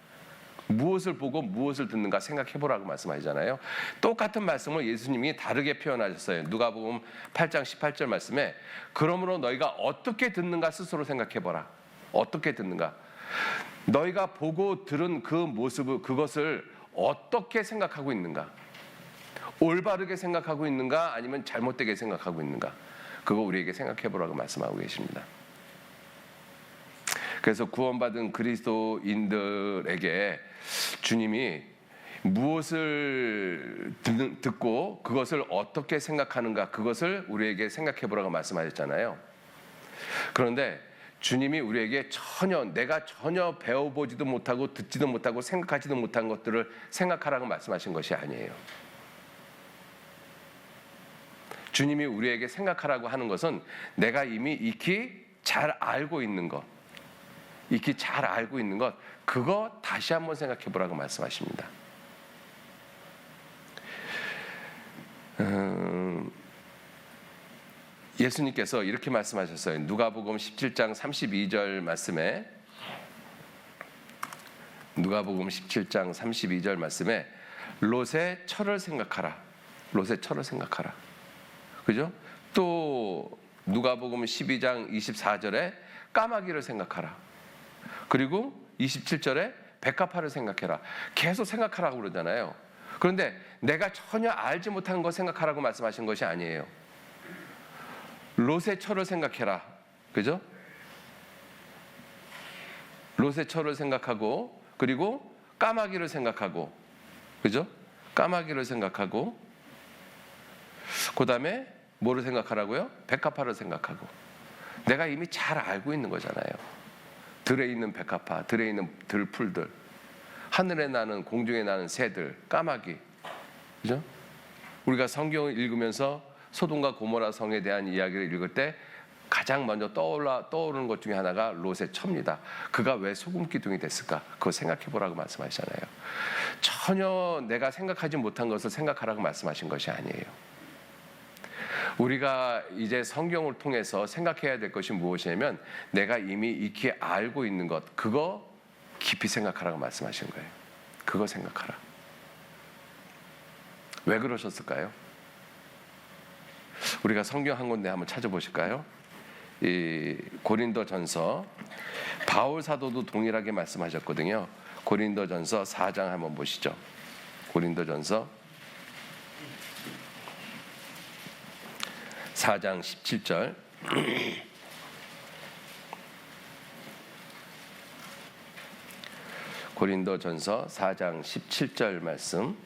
무엇을 보고 무엇을 듣는가 생각해보라고 말씀하시잖아요. 똑같은 말씀을 예수님이 다르게 표현하셨어요. 누가복음 8장 18절 말씀에 그러므로 너희가 어떻게 듣는가 스스로 생각해보라. 어떻게 듣는가. 너희가 보고 들은 그 모습을, 그것을 어떻게 생각하고 있는가. 올바르게 생각하고 있는가 아니면 잘못되게 생각하고 있는가. 그거 우리에게 생각해보라고 말씀하고 계십니다. 그래서 구원받은 그리스도인들에게 주님이 무엇을 듣고 그것을 어떻게 생각하는가, 그것을 우리에게 생각해보라고 말씀하셨잖아요. 그런데 주님이 우리에게 내가 전혀 배워보지도 못하고 듣지도 못하고 생각하지도 못한 것들을 생각하라고 말씀하신 것이 아니에요. 주님이 우리에게 생각하라고 하는 것은 내가 이미 익히 잘 알고 있는 것, 그거 다시 한번 생각해보라고 말씀하십니다. 예수님께서 이렇게 말씀하셨어요. 누가복음 17장 32절 말씀에, 누가복음 17장 32절 말씀에 롯의 철을 생각하라. 롯의 철을 생각하라. 그죠? 또 누가복음 12장 24절에 까마귀를 생각하라. 그리고 27절에 백합화를 생각해라. 계속 생각하라고 그러잖아요. 그런데 내가 전혀 알지 못한 거 생각하라고 말씀하신 것이 아니에요. 롯의 철을 생각해라. 그죠? 롯의 철을 생각하고, 그리고 까마귀를 생각하고, 그죠? 까마귀를 생각하고, 그 다음에 뭐를 생각하라고요? 백합화를 생각하고. 내가 이미 잘 알고 있는 거잖아요. 들에 있는 백합화, 들에 있는 들풀들, 하늘에 나는, 공중에 나는 새들, 까마귀, 그죠? 우리가 성경을 읽으면서 소돔과 고모라 성에 대한 이야기를 읽을 때 가장 먼저 떠오르는 것 중에 하나가 롯의 처입니다. 그가 왜 소금 기둥이 됐을까? 그거 생각해 보라고 말씀하시잖아요. 전혀 내가 생각하지 못한 것을 생각하라고 말씀하신 것이 아니에요. 우리가 이제 성경을 통해서 생각해야 될 것이 무엇이냐면 내가 이미 익히 알고 있는 것, 그거 깊이 생각하라고 말씀하신 거예요. 그거 생각하라. 왜 그러셨을까요? 우리가 성경 한 군데 한번 찾아보실까요? 이 고린도전서, 바울 사도도 동일하게 말씀하셨거든요. 고린도전서 4장 한번 보시죠. 고린도전서 4장 17절. 고린도전서 4장 17절 말씀.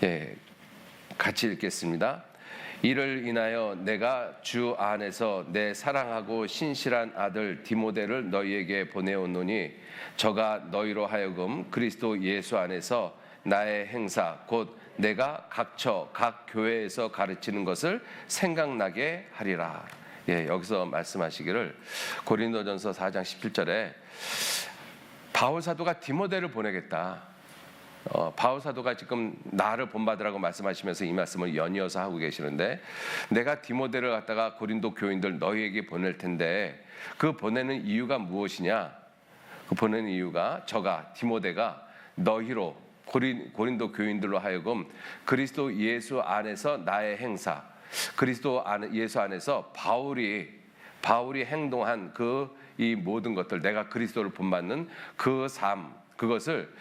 예, 같이 읽겠습니다. 이를 인하여 내가 주 안에서 내 사랑하고 신실한 아들 디모데를 너희에게 보내오노니 저가 너희로 하여금 그리스도 예수 안에서 나의 행사 곧 내가 각처 각 교회에서 가르치는 것을 생각나게 하리라. 예, 여기서 말씀하시기를 고린도전서 4장 17절에 바울 사도가 디모데를 보내겠다. 바울 사도가 지금 나를 본받으라고 말씀하시면서 이 말씀을 연이어서 하고 계시는데 내가 디모데를 갖다가 고린도 교인들 너희에게 보낼 텐데 그 보내는 이유가 무엇이냐? 그 보내는 이유가 저가 디모데가 너희로 고린도 교인들로 하여금 그리스도 예수 안에서 나의 행사, 그리스도 예수 안에서 바울이 행동한 이 모든 것들, 내가 그리스도를 본받는 그 삶, 그것을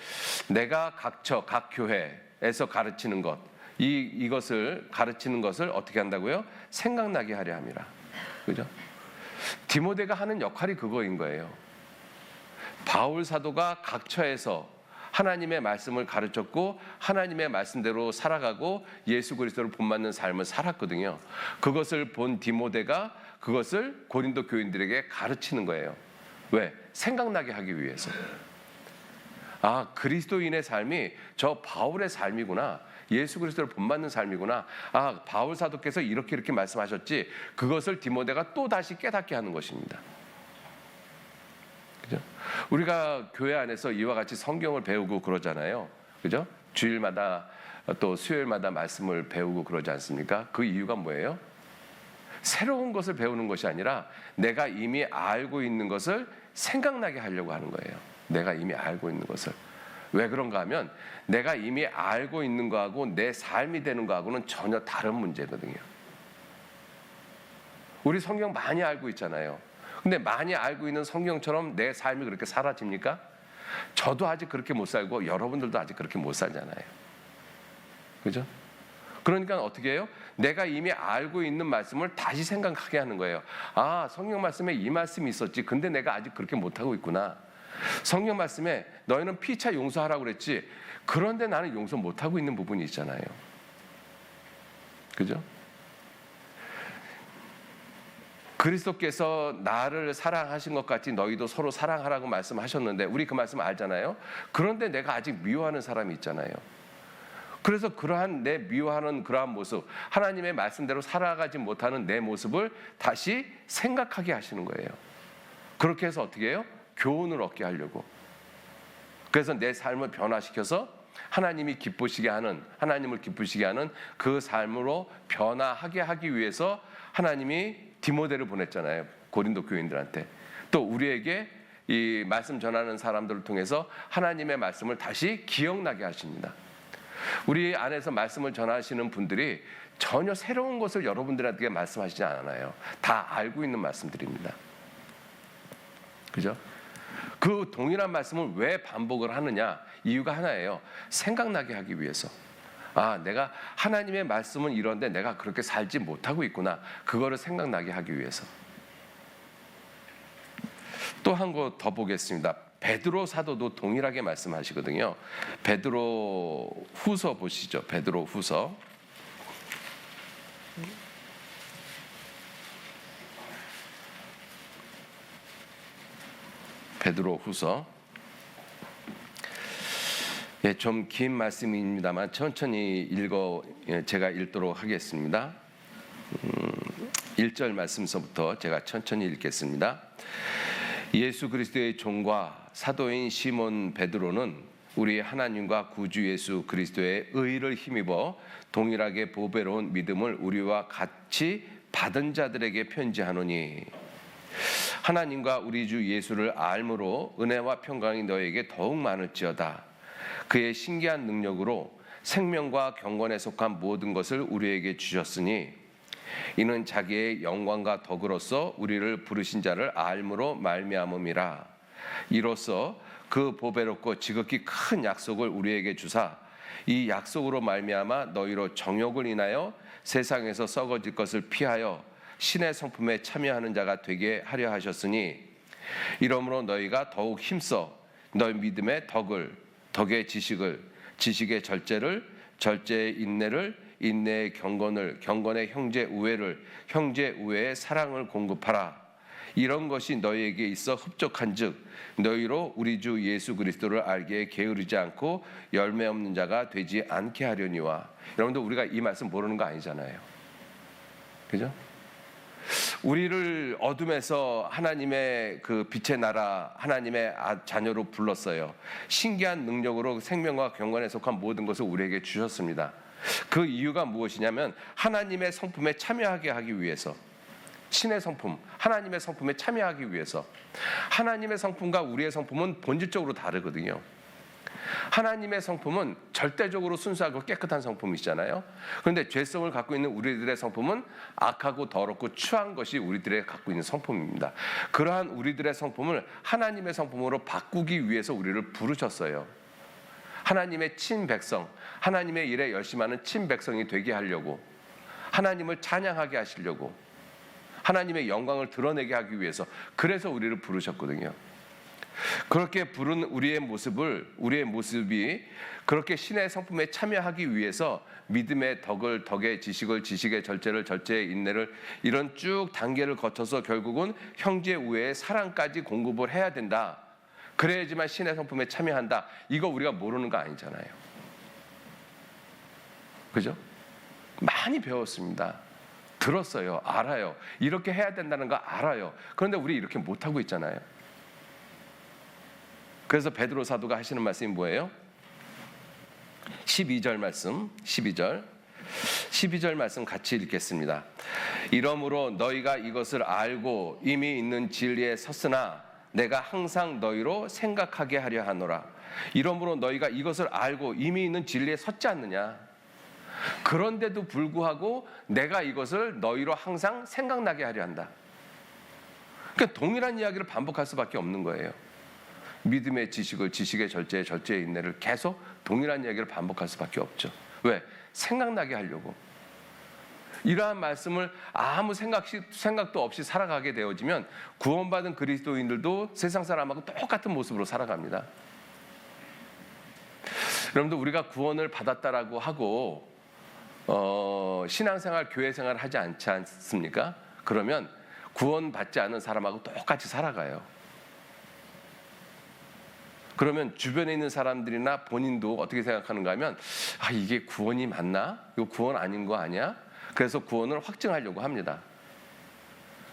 내가 각처 각 교회에서 가르치는 것, 이것을 가르치는 것을 어떻게 한다고요? 생각나게 하려 함이라. 그죠? 디모데가 하는 역할이 그거인 거예요. 바울 사도가 각처에서 하나님의 말씀을 가르쳤고 하나님의 말씀대로 살아가고 예수 그리스도를 본받는 삶을 살았거든요. 그것을 본 디모데가 그것을 고린도 교인들에게 가르치는 거예요. 왜? 생각나게 하기 위해서. 아, 그리스도인의 삶이 저 바울의 삶이구나. 예수 그리스도를 본받는 삶이구나. 아, 바울 사도께서 이렇게 말씀하셨지. 그것을 디모데가 또 다시 깨닫게 하는 것입니다. 그죠? 우리가 교회 안에서 이와 같이 성경을 배우고 그러잖아요. 그죠? 주일마다 또 수요일마다 말씀을 배우고 그러지 않습니까? 그 이유가 뭐예요? 새로운 것을 배우는 것이 아니라 내가 이미 알고 있는 것을 생각나게 하려고 하는 거예요. 내가 이미 알고 있는 것을. 왜 그런가 하면 내가 이미 알고 있는 거하고 내 삶이 되는 거하고는 전혀 다른 문제거든요. 우리 성경 많이 알고 있잖아요. 근데 많이 알고 있는 성경처럼 내 삶이 그렇게 사라집니까? 저도 아직 그렇게 못 살고 여러분들도 아직 그렇게 못 살잖아요. 그죠? 그러니까 어떻게 해요? 내가 이미 알고 있는 말씀을 다시 생각하게 하는 거예요. 아, 성경 말씀에 이 말씀이 있었지. 근데 내가 아직 그렇게 못하고 있구나. 성경 말씀에 너희는 피차 용서하라고 그랬지. 그런데 나는 용서 못하고 있는 부분이 있잖아요. 그죠? 그리스도께서 나를 사랑하신 것 같이 너희도 서로 사랑하라고 말씀하셨는데 우리 그 말씀 알잖아요. 그런데 내가 아직 미워하는 사람이 있잖아요. 그래서 그러한 내 미워하는 그러한 모습, 하나님의 말씀대로 살아가지 못하는 내 모습을 다시 생각하게 하시는 거예요. 그렇게 해서 어떻게 해요? 교훈을 얻게 하려고. 그래서 내 삶을 변화시켜서 하나님을 기쁘시게 하는 그 삶으로 변화하게 하기 위해서 하나님이 디모데를 보냈잖아요. 고린도 교인들한테. 또 우리에게 이 말씀 전하는 사람들을 통해서 하나님의 말씀을 다시 기억나게 하십니다. 우리 안에서 말씀을 전하시는 분들이 전혀 새로운 것을 여러분들한테 말씀하시지 않아요. 다 알고 있는 말씀들입니다. 그죠? 그 동일한 말씀을 왜 반복을 하느냐? 이유가 하나예요. 생각나게 하기 위해서. 아, 내가 하나님의 말씀은 이런데 내가 그렇게 살지 못하고 있구나. 그거를 생각나게 하기 위해서. 또 한 거 더 보겠습니다. 베드로 사도도 동일하게 말씀하시거든요. 베드로 후서 보시죠. 베드로 후서. 베드로 후서. 예, 좀 긴 말씀입니다만 천천히 제가 읽도록 하겠습니다. 1절 말씀서부터 제가 천천히 읽겠습니다. 예수 그리스도의 종과 사도인 시몬 베드로는 우리 하나님과 구주 예수 그리스도의 의를 힘입어 동일하게 보배로운 믿음을 우리와 같이 받은 자들에게 편지하노니 하나님과 우리 주 예수를 알므로 은혜와 평강이 너에게 더욱 많을지어다. 그의 신기한 능력으로 생명과 경건에 속한 모든 것을 우리에게 주셨으니 이는 자기의 영광과 덕으로서 우리를 부르신 자를 알므로 말미암음이라. 이로써 그 보배롭고 지극히 큰 약속을 우리에게 주사 이 약속으로 말미암아 너희로 정욕을 인하여 세상에서 썩어질 것을 피하여 신의 성품에 참여하는 자가 되게 하려 하셨으니 이러므로 너희가 더욱 힘써 너희 믿음의 덕을, 덕의 지식을, 지식의 절제를, 절제의 인내를, 인내의 경건을, 경건의 형제 우애를, 형제 우애의 사랑을 공급하라. 이런 것이 너희에게 있어 흡족한즉 너희로 우리 주 예수 그리스도를 알기에 게으르지 않고 열매 없는 자가 되지 않게 하려니와. 여러분들 우리가 이 말씀 모르는 거 아니잖아요. 그죠? 우리를 어둠에서 하나님의 그 빛의 나라, 하나님의 자녀로 불렀어요. 신기한 능력으로 생명과 경건에 속한 모든 것을 우리에게 주셨습니다. 그 이유가 무엇이냐면 하나님의 성품에 참여하게 하기 위해서. 신의 성품, 하나님의 성품에 참여하기 위해서. 하나님의 성품과 우리의 성품은 본질적으로 다르거든요. 하나님의 성품은 절대적으로 순수하고 깨끗한 성품이잖아요. 그런데 죄성을 갖고 있는 우리들의 성품은 악하고 더럽고 추한 것이 우리들의 갖고 있는 성품입니다. 그러한 우리들의 성품을 하나님의 성품으로 바꾸기 위해서 우리를 부르셨어요. 하나님의 친백성, 하나님의 일에 열심하는 친백성이 되게 하려고, 하나님을 찬양하게 하시려고, 하나님의 영광을 드러내게 하기 위해서, 그래서 우리를 부르셨거든요. 그렇게 부른 우리의 모습이 그렇게 신의 성품에 참여하기 위해서 믿음의 덕을, 덕의 지식을, 지식의 절제를, 절제의 인내를, 이런 쭉 단계를 거쳐서 결국은 형제 우애의 사랑까지 공급을 해야 된다. 그래야지만 신의 성품에 참여한다. 이거 우리가 모르는 거 아니잖아요. 그죠? 많이 배웠습니다. 들었어요. 알아요. 이렇게 해야 된다는 거 알아요. 그런데 우리 이렇게 못하고 있잖아요. 그래서 베드로 사도가 하시는 말씀이 뭐예요? 12절 말씀, 12절 말씀 같이 읽겠습니다. 이러므로 너희가 이것을 알고 이미 있는 진리에 섰으나 내가 항상 너희로 생각하게 하려 하노라. 이러므로 너희가 이것을 알고 이미 있는 진리에 섰지 않느냐. 그런데도 불구하고 내가 이것을 너희로 항상 생각나게 하려 한다. 그러니까 동일한 이야기를 반복할 수밖에 없는 거예요. 믿음의 지식을, 지식의 절제, 절제의 인내를 계속 동일한 이야기를 반복할 수밖에 없죠. 왜? 생각나게 하려고. 이러한 말씀을 아무 생각도 없이 살아가게 되어지면 구원받은 그리스도인들도 세상 사람하고 똑같은 모습으로 살아갑니다. 여러분들 우리가 구원을 받았다라고 하고 신앙생활, 교회생활을 하지 않지 않습니까? 그러면 구원받지 않은 사람하고 똑같이 살아가요. 그러면 주변에 있는 사람들이나 본인도 어떻게 생각하는가 하면 이게 구원이 맞나? 이거 구원 아닌 거 아니야? 그래서 구원을 확증하려고 합니다.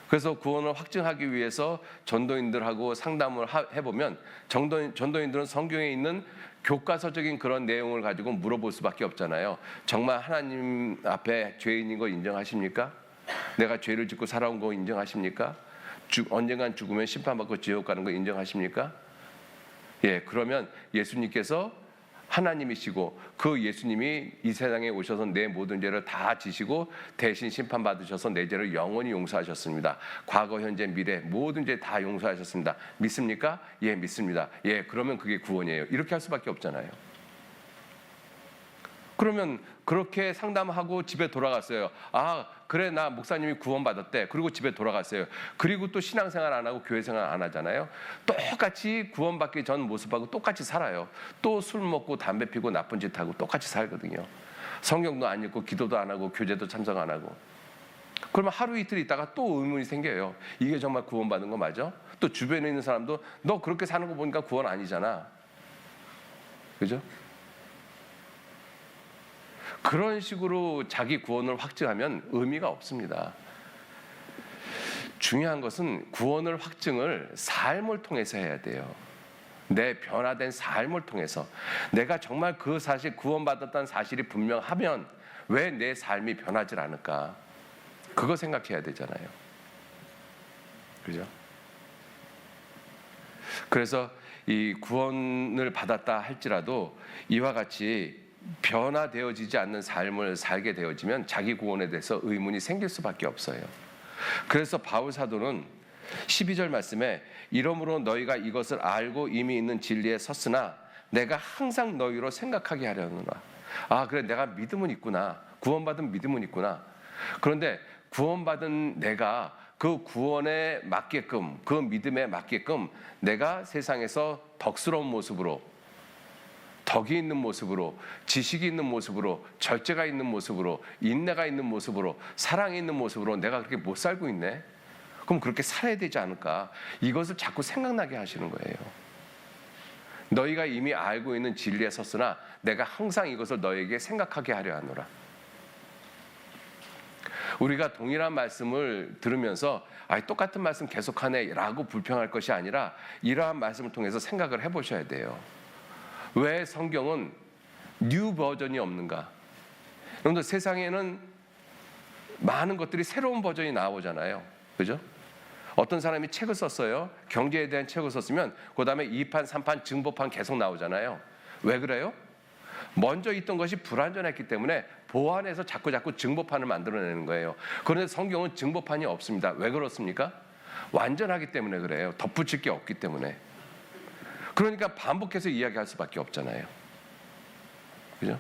그래서 구원을 확증하기 위해서 전도인들하고 상담을 해보면 전도인들은 성경에 있는 교과서적인 그런 내용을 가지고 물어볼 수밖에 없잖아요. 정말 하나님 앞에 죄인인 거 인정하십니까? 내가 죄를 짓고 살아온 거 인정하십니까? 언젠간 죽으면 심판받고 지옥 가는 거 인정하십니까? 예, 그러면 예수님께서 하나님이시고 그 예수님이 이 세상에 오셔서 내 모든 죄를 다 지시고 대신 심판받으셔서 내 죄를 영원히 용서하셨습니다. 과거, 현재, 미래 모든 죄 다 용서하셨습니다. 믿습니까? 예, 믿습니다. 예, 그러면 그게 구원이에요. 이렇게 할 수밖에 없잖아요. 그러면 그렇게 상담하고 집에 돌아갔어요. 아, 그래, 나 목사님이 구원받았대. 그리고 집에 돌아갔어요. 그리고 또 신앙생활 안 하고 교회생활 안 하잖아요. 똑같이 구원받기 전 모습하고 똑같이 살아요. 또 술 먹고 담배 피고 나쁜 짓 하고 똑같이 살거든요. 성경도 안 읽고 기도도 안 하고 교제도 참석 안 하고. 그러면 하루 이틀 있다가 또 의문이 생겨요. 이게 정말 구원받은 거 맞아? 또 주변에 있는 사람도 너 그렇게 사는 거 보니까 구원 아니잖아. 그죠? 그런 식으로 자기 구원을 확증하면 의미가 없습니다. 중요한 것은 구원을 확증을 삶을 통해서 해야 돼요. 내 변화된 삶을 통해서. 내가 정말 그 사실, 구원받았다는 사실이 분명하면 왜 내 삶이 변하지 않을까? 그거 생각해야 되잖아요. 그죠? 그래서 이 구원을 받았다 할지라도 이와 같이 변화되어지지 않는 삶을 살게 되어지면 자기 구원에 대해서 의문이 생길 수밖에 없어요. 그래서 바울 사도는 12절 말씀에 이러므로 너희가 이것을 알고 이미 있는 진리에 섰으나 내가 항상 너희로 생각하게 하려느라. 아, 그래, 내가 믿음은 있구나. 구원받은 믿음은 있구나. 그런데 구원받은 내가 그 구원에 맞게끔, 그 믿음에 맞게끔 내가 세상에서 덕스러운 모습으로, 덕이 있는 모습으로, 지식이 있는 모습으로, 절제가 있는 모습으로, 인내가 있는 모습으로, 사랑이 있는 모습으로 내가 그렇게 못 살고 있네? 그럼 그렇게 살아야 되지 않을까? 이것을 자꾸 생각나게 하시는 거예요. 너희가 이미 알고 있는 진리에 섰으나 내가 항상 이것을 너에게 생각하게 하려 하노라. 우리가 동일한 말씀을 들으면서 똑같은 말씀 계속하네 라고 불평할 것이 아니라 이러한 말씀을 통해서 생각을 해보셔야 돼요. 왜 성경은 뉴 버전이 없는가? 여러분들, 세상에는 많은 것들이 새로운 버전이 나오잖아요. 그죠? 어떤 사람이 책을 썼어요. 경제에 대한 책을 썼으면 그 다음에 2판, 3판, 증보판 계속 나오잖아요. 왜 그래요? 먼저 있던 것이 불완전했기 때문에 보완해서 자꾸 증보판을 만들어내는 거예요. 그런데 성경은 증보판이 없습니다. 왜 그렇습니까? 완전하기 때문에 그래요. 덧붙일 게 없기 때문에. 그러니까 반복해서 이야기할 수밖에 없잖아요. 그죠?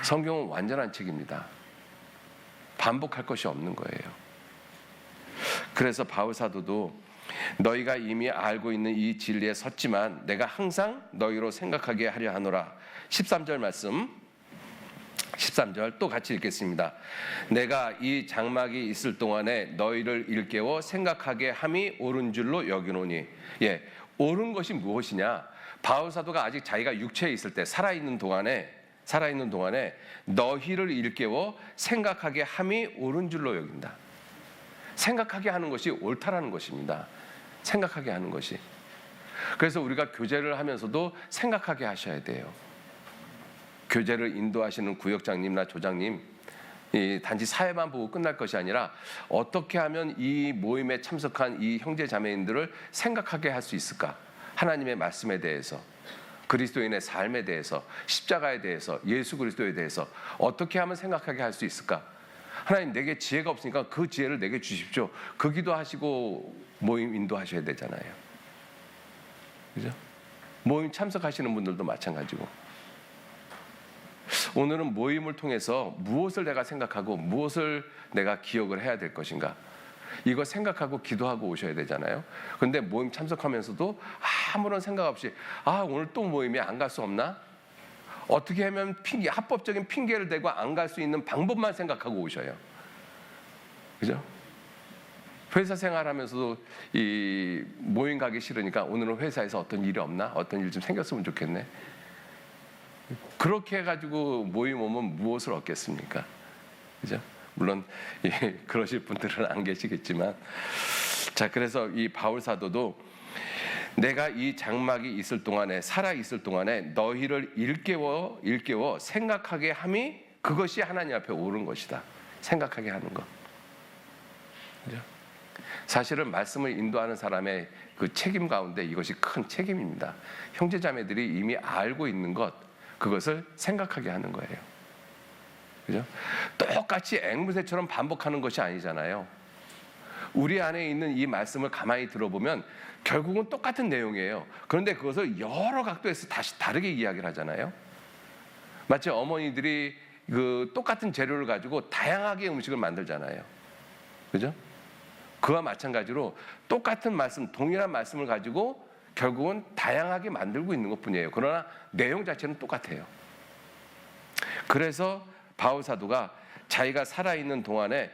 성경은 완전한 책입니다. 반복할 것이 없는 거예요. 그래서 바울 사도도 너희가 이미 알고 있는 이 진리에 섰지만 내가 항상 너희로 생각하게 하려 하노라. 13절 말씀, 13절 또 같이 읽겠습니다. 내가 이 장막이 있을 동안에 너희를 일깨워 생각하게 함이 옳은 줄로 여기노니. 예, 옳은 것이 무엇이냐? 바울 사도가 아직 자기가 육체에 있을 때 살아있는 동안에 너희를 일깨워 생각하게 함이 옳은 줄로 여긴다. 생각하게 하는 것이 옳다라는 것입니다. 생각하게 하는 것이. 그래서 우리가 교제를 하면서도 생각하게 하셔야 돼요. 교제를 인도하시는 구역장님이나 조장님, 단지 사회만 보고 끝날 것이 아니라 어떻게 하면 이 모임에 참석한 이 형제 자매인들을 생각하게 할 수 있을까? 하나님의 말씀에 대해서, 그리스도인의 삶에 대해서, 십자가에 대해서, 예수 그리스도에 대해서 어떻게 하면 생각하게 할 수 있을까? 하나님, 내게 지혜가 없으니까 그 지혜를 내게 주십시오. 그 기도하시고 모임 인도하셔야 되잖아요. 그죠? 모임 참석하시는 분들도 마찬가지고. 오늘은 모임을 통해서 무엇을 내가 생각하고 무엇을 내가 기억을 해야 될 것인가? 이거 생각하고 기도하고 오셔야 되잖아요. 그런데 모임 참석하면서도 아무런 생각 없이 오늘 또 모임에 안 갈 수 없나? 어떻게 하면 합법적인 핑계를 대고 안 갈 수 있는 방법만 생각하고 오셔요. 그죠? 회사 생활하면서도 이 모임 가기 싫으니까 오늘은 회사에서 어떤 일이 없나? 어떤 일 좀 생겼으면 좋겠네. 그렇게 해가지고 모임 오면 무엇을 얻겠습니까? 그죠? 물론 그러실 분들은 안 계시겠지만, 자, 그래서 이 바울 사도도 내가 이 장막이 있을 동안에 살아 있을 동안에 너희를 일깨워 생각하게 함이 그것이 하나님 앞에 옳은 것이다. 생각하게 하는 것. 그죠? 사실은 말씀을 인도하는 사람의 그 책임 가운데 이것이 큰 책임입니다. 형제자매들이 이미 알고 있는 것, 그것을 생각하게 하는 거예요. 그죠? 똑같이 앵무새처럼 반복하는 것이 아니잖아요. 우리 안에 있는 이 말씀을 가만히 들어보면 결국은 똑같은 내용이에요. 그런데 그것을 여러 각도에서 다시 다르게 이야기를 하잖아요. 마치 어머니들이 그 똑같은 재료를 가지고 다양하게 음식을 만들잖아요. 그죠? 그와 마찬가지로 똑같은 말씀, 동일한 말씀을 가지고 결국은 다양하게 만들고 있는 것뿐이에요. 그러나 내용 자체는 똑같아요. 그래서 바울 사도가 자기가 살아있는 동안에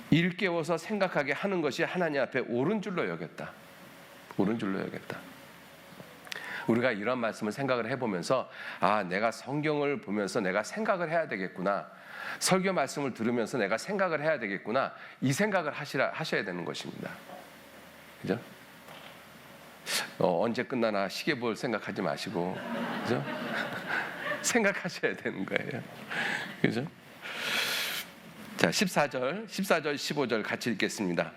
일깨워서 생각하게 하는 것이 하나님 앞에 옳은 줄로 여겼다. 옳은 줄로 여겼다. 우리가 이런 말씀을 생각을 해보면서 내가 성경을 보면서 내가 생각을 해야 되겠구나. 설교 말씀을 들으면서 내가 생각을 해야 되겠구나. 이 생각을 하셔야 되는 것입니다. 그죠? 언제 끝나나 시계 볼 생각하지 마시고, 그죠? 생각하셔야 되는 거예요. 그죠? 자, 14절, 15절 같이 읽겠습니다.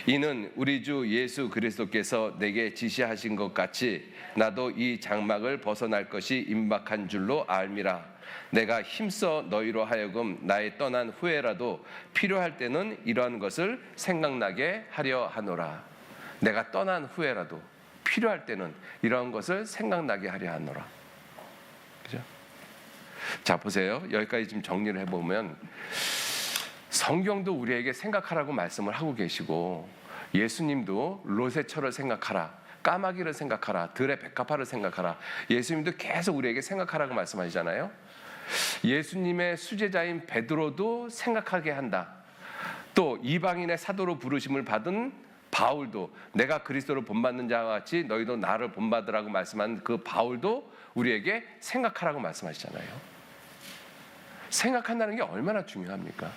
이는 우리 주 예수 그리스도께서 내게 지시하신 것 같이 나도 이 장막을 벗어날 것이 임박한 줄로 알미라. 내가 힘써 너희로 하여금 나의 떠난 후에라도 필요할 때는 이러한 것을 생각나게 하려 하노라. 내가 떠난 후에라도 필요할 때는 이러한 것을 생각나게 하려 하노라. 그죠? 자, 보세요. 여기까지 지금 정리를 해보면 성경도 우리에게 생각하라고 말씀을 하고 계시고, 예수님도 롯의 생각하라, 까마귀를 생각하라, 들의 백합화를 생각하라. 예수님도 계속 우리에게 생각하라고 말씀하시잖아요. 예수님의 수제자인 베드로도 생각하게 한다. 또 이방인의 사도로 부르심을 받은 바울도 내가 그리스도를 본받는 자와 같이 너희도 나를 본받으라고 말씀한 그 바울도 우리에게 생각하라고 말씀하시잖아요. 생각한다는 게 얼마나 중요합니까?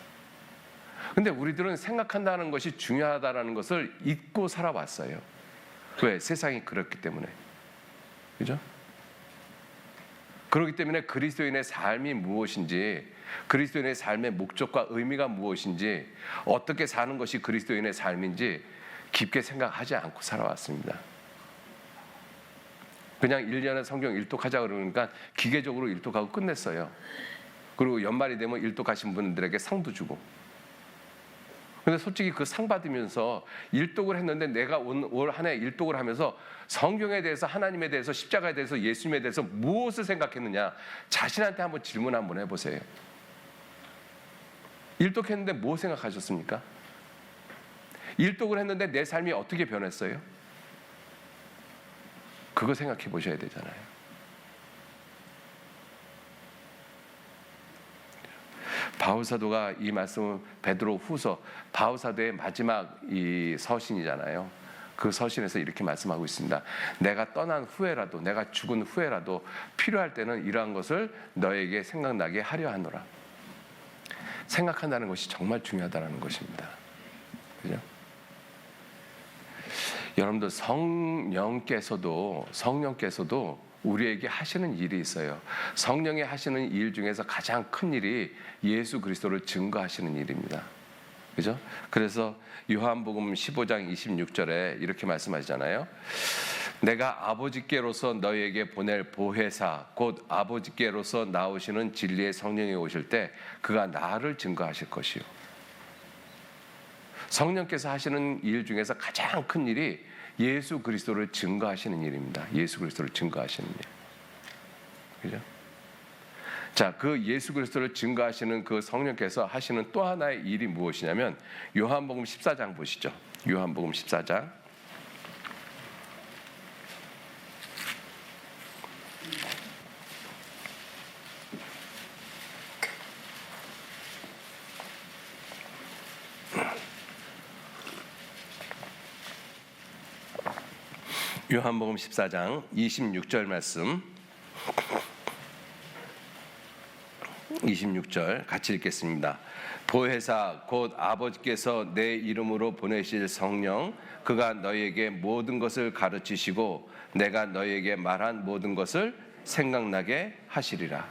근데 우리들은 생각한다는 것이 중요하다는 것을 잊고 살아왔어요. 왜? 세상이 그렇기 때문에. 그죠? 그렇기 때문에 그리스도인의 삶이 무엇인지, 그리스도인의 삶의 목적과 의미가 무엇인지, 어떻게 사는 것이 그리스도인의 삶인지 깊게 생각하지 않고 살아왔습니다. 그냥 1년에 성경 일독하자 그러니까 기계적으로 일독하고 끝냈어요. 그리고 연말이 되면 일독하신 분들에게 상도 주고. 근데 솔직히 그 상 받으면서 일독을 했는데 내가 올 한 해 일독을 하면서 성경에 대해서, 하나님에 대해서, 십자가에 대해서, 예수님에 대해서 무엇을 생각했느냐, 자신한테 한번 질문 한번 해보세요. 일독했는데 뭐 생각하셨습니까? 일독을 했는데 내 삶이 어떻게 변했어요? 그거 생각해 보셔야 되잖아요. 바울 사도가 이 말씀은 베드로 후서, 바울 사도의 마지막 이 서신이잖아요. 그 서신에서 이렇게 말씀하고 있습니다. 내가 떠난 후에라도, 내가 죽은 후에라도 필요할 때는 이러한 것을 너에게 생각나게 하려 하노라. 생각한다는 것이 정말 중요하다는 것입니다. 그죠? 여러분들 성령께서도 우리에게 하시는 일이 있어요. 성령이 하시는 일 중에서 가장 큰 일이 예수 그리스도를 증거하시는 일입니다. 그죠? 그래서 요한복음 15장 26절에 이렇게 말씀하시잖아요. 내가 아버지께로서 너희에게 보낼 보혜사, 곧 아버지께로서 나오시는 진리의 성령이 오실 때 그가 나를 증거하실 것이요. 성령께서 하시는 일 중에서 가장 큰 일이 예수 그리스도를 증거하시는 일입니다. 예수 그리스도를 증거하시는 일. 그죠? 자, 그 예수 그리스도를 증거하시는 그 성령께서 하시는 또 하나의 일이 무엇이냐면 요한복음 14장 보시죠. 요한복음 14장. 요한복음 14장 26절 말씀 26절 같이 읽겠습니다. 보혜사 곧 아버지께서 내 이름으로 보내실 성령 그가 너희에게 모든 것을 가르치시고 내가 너희에게 말한 모든 것을 생각나게 하시리라.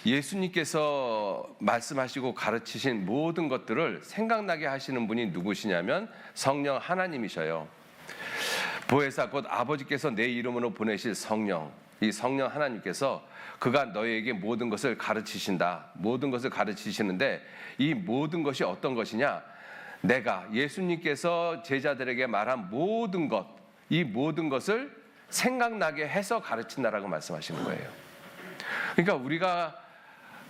예수님께서 말씀하시고 가르치신 모든 것들을 생각나게 하시는 분이 누구시냐면 성령 하나님이셔요. 보혜사 곧 아버지께서 내 이름으로 보내실 성령, 이 성령 하나님께서 그가 너희에게 모든 것을 가르치신다. 모든 것을 가르치시는데 이 모든 것이 어떤 것이냐? 내가 예수님께서 제자들에게 말한 모든 것, 이 모든 것을 생각나게 해서 가르친다라고 말씀하시는 거예요. 그러니까 우리가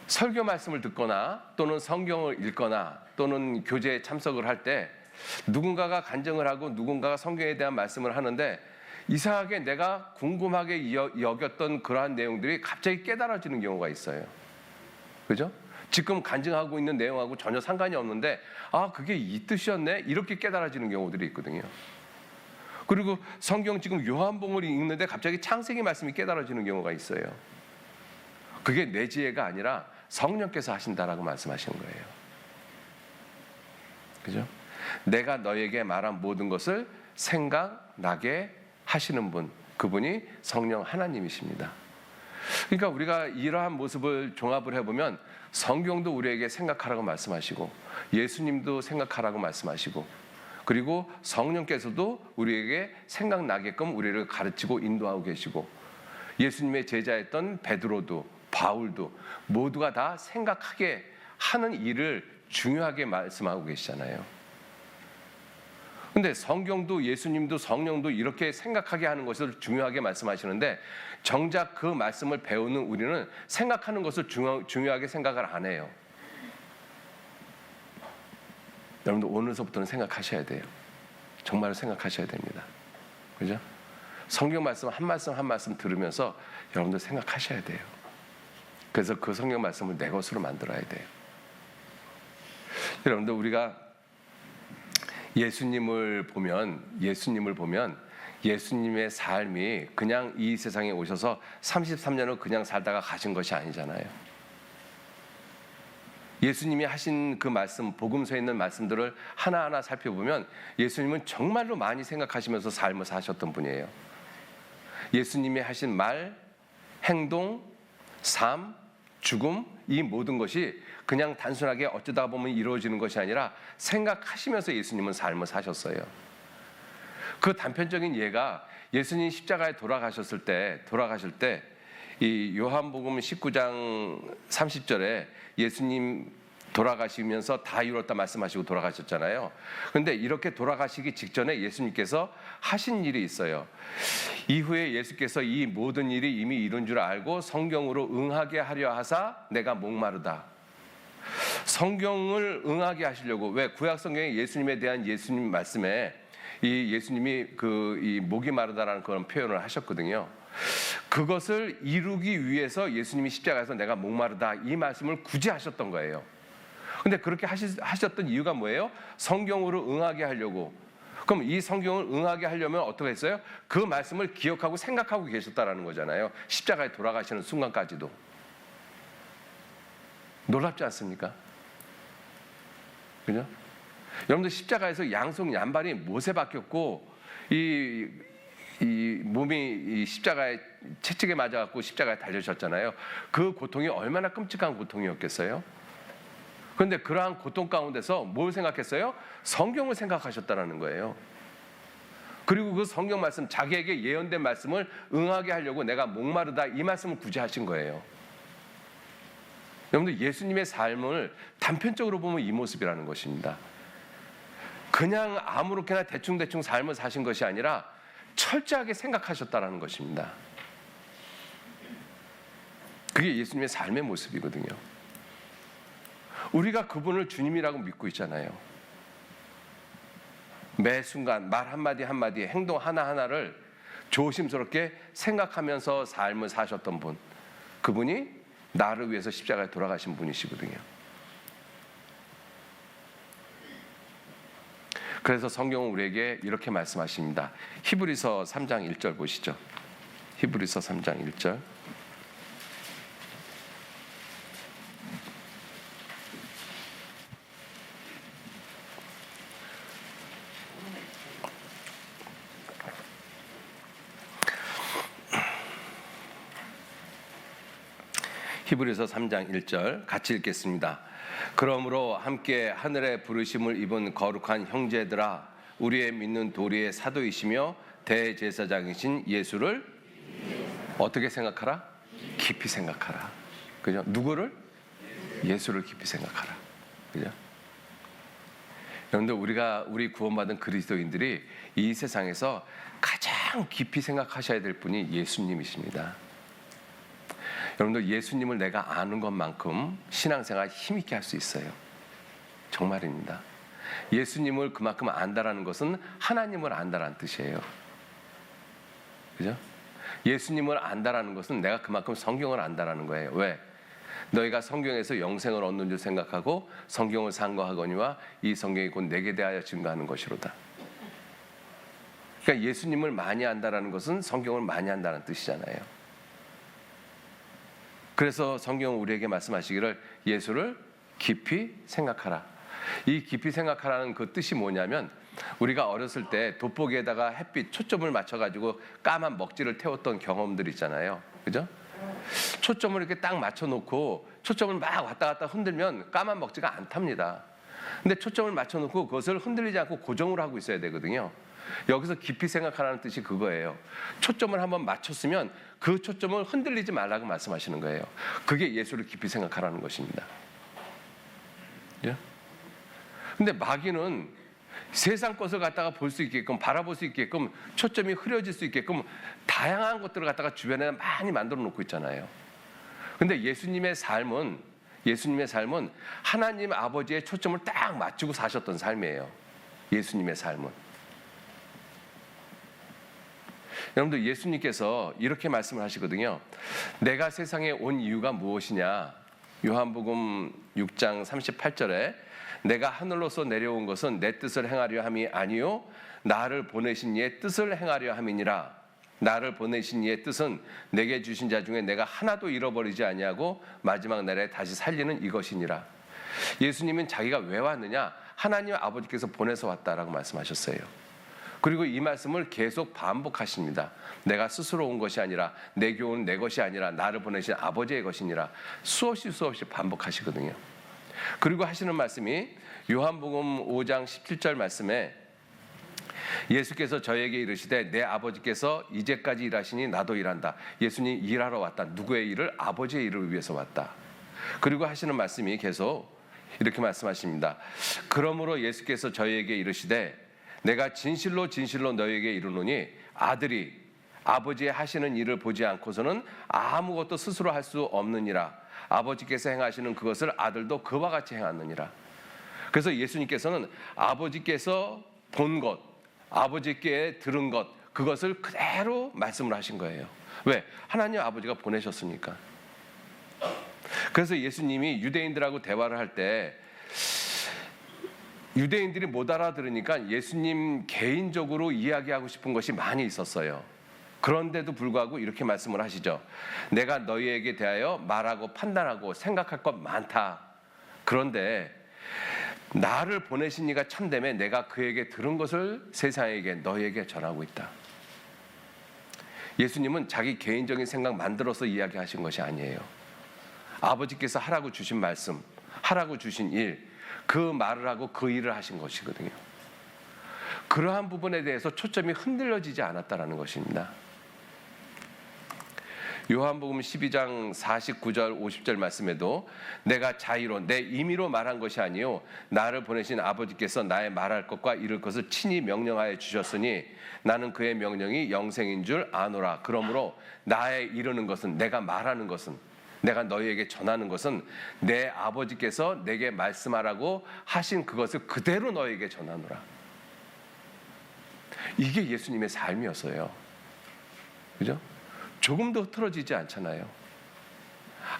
설교 말씀을 듣거나 또는 성경을 읽거나 또는 교제에 참석을 할 때 누군가가 간증을 하고 누군가가 성경에 대한 말씀을 하는데 이상하게 내가 궁금하게 여겼던 그러한 내용들이 갑자기 깨달아지는 경우가 있어요. 그죠? 지금 간증하고 있는 내용하고 전혀 상관이 없는데 그게 이 뜻이었네? 이렇게 깨달아지는 경우들이 있거든요. 그리고 성경 지금 요한복음을 읽는데 갑자기 창세기 말씀이 깨달아지는 경우가 있어요. 그게 내 지혜가 아니라 성령께서 하신다라고 말씀하시는 거예요. 그죠? 내가 너에게 말한 모든 것을 생각나게 하시는 분, 그분이 성령 하나님이십니다. 그러니까 우리가 이러한 모습을 종합을 해보면 성경도 우리에게 생각하라고 말씀하시고 예수님도 생각하라고 말씀하시고 그리고 성령께서도 우리에게 생각나게끔 우리를 가르치고 인도하고 계시고 예수님의 제자였던 베드로도 바울도 모두가 다 생각하게 하는 일을 중요하게 말씀하고 계시잖아요. 근데 성경도 예수님도 성령도 이렇게 생각하게 하는 것을 중요하게 말씀하시는데 정작 그 말씀을 배우는 우리는 생각하는 것을 중요하게 생각을 안 해요. 여러분들 오늘서부터는 생각하셔야 돼요. 정말 생각하셔야 됩니다. 그죠? 성경 말씀 한 말씀 한 말씀 들으면서 여러분들 생각하셔야 돼요. 그래서 그 성경 말씀을 내 것으로 만들어야 돼요. 여러분들 우리가 예수님을 보면 예수님의 삶이 그냥 이 세상에 오셔서 33년을 그냥 살다가 가신 것이 아니잖아요. 예수님이 하신 그 말씀, 복음서에 있는 말씀들을 하나하나 살펴보면 예수님은 정말로 많이 생각하시면서 삶을 사셨던 분이에요. 예수님이 하신 말, 행동, 삶, 죽음, 이 모든 것이 그냥 단순하게 어쩌다 보면 이루어지는 것이 아니라 생각하시면서 예수님은 삶을 사셨어요. 그 단편적인 예가 예수님 십자가에 돌아가실 때 이 요한복음 19장 30절에 예수님 돌아가시면서 다 이뤘다 말씀하시고 돌아가셨잖아요. 그런데 이렇게 돌아가시기 직전에 예수님께서 하신 일이 있어요. 이후에 예수께서 이 모든 일이 이미 이룬 줄 알고 성경으로 응하게 하려 하사 내가 목마르다. 성경을 응하게 하시려고, 왜 구약 성경에 예수님에 대한 예수님 말씀에 이 예수님이 이 목이 마르다라는 그런 표현을 하셨거든요. 그것을 이루기 위해서 예수님이 십자가에서 내가 목마르다 이 말씀을 굳이 하셨던 거예요. 근데 그렇게 하셨던 이유가 뭐예요? 성경으로 응하게 하려고. 그럼 이 성경을 응하게 하려면 어떻게 했어요? 그 말씀을 기억하고 생각하고 계셨다라는 거잖아요. 십자가에 돌아가시는 순간까지도. 놀랍지 않습니까? 그죠? 여러분들 십자가에서 양손 양발이 못에 박혔고 이 몸이 이 십자가에 채찍에 맞아갖고 십자가에 달려졌잖아요. 그 고통이 얼마나 끔찍한 고통이었겠어요? 그런데 그러한 고통 가운데서 뭘 생각했어요? 성경을 생각하셨다라는 거예요. 그리고 그 성경 말씀, 자기에게 예언된 말씀을 응하게 하려고 내가 목마르다 이 말씀을 굳이 하신 거예요. 여러분들 예수님의 삶을 단편적으로 보면 이 모습이라는 것입니다. 그냥 아무렇게나 대충대충 삶을 사신 것이 아니라 철저하게 생각하셨다라는 것입니다. 그게 예수님의 삶의 모습이거든요. 우리가 그분을 주님이라고 믿고 있잖아요. 매 순간 말 한마디 한마디, 행동 하나하나를 조심스럽게 생각하면서 삶을 사셨던 분, 그분이 나를 위해서 십자가에 돌아가신 분이시거든요. 그래서 성경은 우리에게 이렇게 말씀하십니다. 히브리서 3장 1절 보시죠. 히브리서 3장 1절. 히브리서 3장 1절 같이 읽겠습니다. 그러므로 함께 하늘의 부르심을 입은 거룩한 형제들아, 우리의 믿는 도리의 사도이시며 대제사장이신 예수를 어떻게 생각하라? 깊이 생각하라. 그죠? 누구를? 예수를 깊이 생각하라. 그죠? 여러분들, 우리 구원받은 그리스도인들이 이 세상에서 가장 깊이 생각하셔야 될 분이 예수님이십니다. 여러분들, 예수님을 내가 아는 것만큼 신앙생활 힘있게 할 수 있어요. 정말입니다. 예수님을 그만큼 안다라는 것은 하나님을 안다라는 뜻이에요. 그죠? 예수님을 안다라는 것은 내가 그만큼 성경을 안다라는 거예요. 왜? 너희가 성경에서 영생을 얻는 줄 생각하고 성경을 상고하거니와 이 성경이 곧 내게 대하여 증거하는 것이로다. 그러니까 예수님을 많이 안다라는 것은 성경을 많이 안다는 뜻이잖아요. 그래서 성경은 우리에게 말씀하시기를 예수를 깊이 생각하라. 이 깊이 생각하라는 그 뜻이 뭐냐면, 우리가 어렸을 때 돋보기에다가 햇빛 초점을 맞춰가지고 까만 먹지를 태웠던 경험들 있잖아요. 그죠? 초점을 이렇게 딱 맞춰놓고 초점을 막 왔다 갔다 흔들면 까만 먹지가 안 탑니다. 근데 초점을 맞춰놓고 그것을 흔들리지 않고 고정을 하고 있어야 되거든요. 여기서 깊이 생각하라는 뜻이 그거예요. 초점을 한번 맞췄으면 그 초점을 흔들리지 말라고 말씀하시는 거예요. 그게 예수를 깊이 생각하라는 것입니다. 예? 근데 마귀는 세상 것을 갖다가 볼 수 있게끔, 바라볼 수 있게끔, 초점이 흐려질 수 있게끔 다양한 것들을 갖다가 주변에 많이 만들어 놓고 있잖아요. 근데 예수님의 삶은 하나님 아버지의 초점을 딱 맞추고 사셨던 삶이에요. 예수님의 삶은. 여러분들, 예수님께서 이렇게 말씀을 하시거든요. 내가 세상에 온 이유가 무엇이냐? 요한복음 6장 38절에 내가 하늘로서 내려온 것은 내 뜻을 행하려 함이 아니요 나를 보내신 이의 뜻을 행하려 함이니라. 나를 보내신 이의 뜻은 내게 주신 자 중에 내가 하나도 잃어버리지 아니하고 마지막 날에 다시 살리는 이것이니라. 예수님은 자기가 왜 왔느냐? 하나님 아버지께서 보내서 왔다라고 말씀하셨어요. 그리고 이 말씀을 계속 반복하십니다. 내가 스스로 온 것이 아니라, 내 교훈은 내 것이 아니라 나를 보내신 아버지의 것이니라. 수없이 반복하시거든요. 그리고 하시는 말씀이 요한복음 5장 17절 말씀에 예수께서 저에게 이르시되 내 아버지께서 이제까지 일하시니 나도 일한다. 예수님 일하러 왔다. 누구의 일을? 아버지의 일을 위해서 왔다. 그리고 하시는 말씀이 계속 이렇게 말씀하십니다. 그러므로 예수께서 저에게 이르시되 내가 진실로 너희에게 이르노니 아들이 아버지의 하시는 일을 보지 않고서는 아무것도 스스로 할 수 없느니라. 아버지께서 행하시는 그것을 아들도 그와 같이 행하느니라. 그래서 예수님께서는 아버지께서 본 것, 아버지께 들은 것, 그것을 그대로 말씀을 하신 거예요. 왜? 하나님 아버지가 보내셨으니까. 그래서 예수님이 유대인들하고 대화를 할 때 유대인들이 못 알아들으니까 예수님 개인적으로 이야기하고 싶은 것이 많이 있었어요. 그런데도 불구하고 이렇게 말씀을 하시죠. 내가 너희에게 대하여 말하고 판단하고 생각할 것 많다. 그런데 나를 보내신 이가 참되매 내가 그에게 들은 것을 세상에게 너희에게 전하고 있다. 예수님은 자기 개인적인 생각 만들어서 이야기하신 것이 아니에요. 아버지께서 하라고 주신 말씀, 하라고 주신 일, 그 말을 하고 그 일을 하신 것이거든요. 그러한 부분에 대해서 초점이 흔들려지지 않았다라는 것입니다. 요한복음 12장 49절 50절 말씀에도 내가 자의로 내 임의로 말한 것이 아니요 나를 보내신 아버지께서 나의 말할 것과 이룰 것을 친히 명령하여 주셨으니 나는 그의 명령이 영생인 줄 아노라. 그러므로 나의 이르는 것은, 내가 말하는 것은, 내가 너희에게 전하는 것은 내 아버지께서 내게 말씀하라고 하신 그것을 그대로 너희에게 전하노라. 이게 예수님의 삶이었어요. 그죠? 조금도 흐트러지지 않잖아요.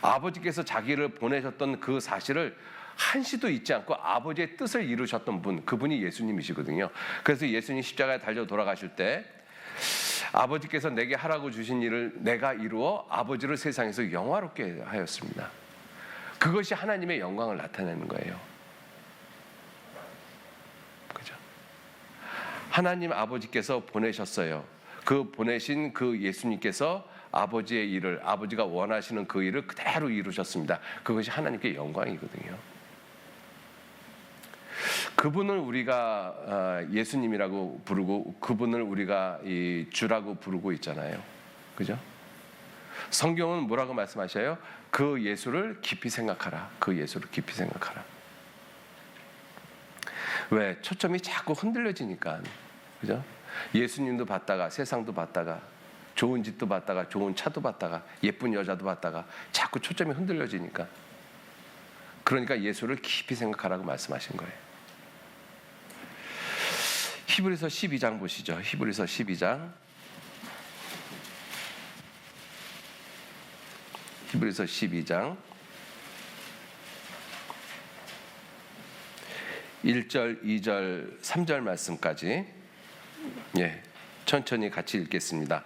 아버지께서 자기를 보내셨던 그 사실을 한시도 잊지 않고 아버지의 뜻을 이루셨던 분, 그분이 예수님이시거든요. 그래서 예수님 십자가에 달려 돌아가실 때 아버지께서 내게 하라고 주신 일을 내가 이루어 아버지를 세상에서 영화롭게 하였습니다. 그것이 하나님의 영광을 나타내는 거예요. 그죠? 하나님 아버지께서 보내셨어요. 그 보내신 그 예수님께서 아버지의 일을, 아버지가 원하시는 그 일을 그대로 이루셨습니다. 그것이 하나님께 영광이거든요. 그분을 우리가 예수님이라고 부르고 그분을 우리가 이 주라고 부르고 있잖아요. 그죠? 성경은 뭐라고 말씀하셔요? 그 예수를 깊이 생각하라. 그 예수를 깊이 생각하라. 왜? 초점이 자꾸 흔들려지니까. 그죠? 예수님도 봤다가 세상도 봤다가 좋은 집도 봤다가 좋은 차도 봤다가 예쁜 여자도 봤다가 자꾸 초점이 흔들려지니까. 그러니까 예수를 깊이 생각하라고 말씀하신 거예요. 히브리서 12장 보시죠. 히브리서 12장. 히브리서 12장 1절, 2절, 3절 말씀까지 천천히 같이 읽겠습니다.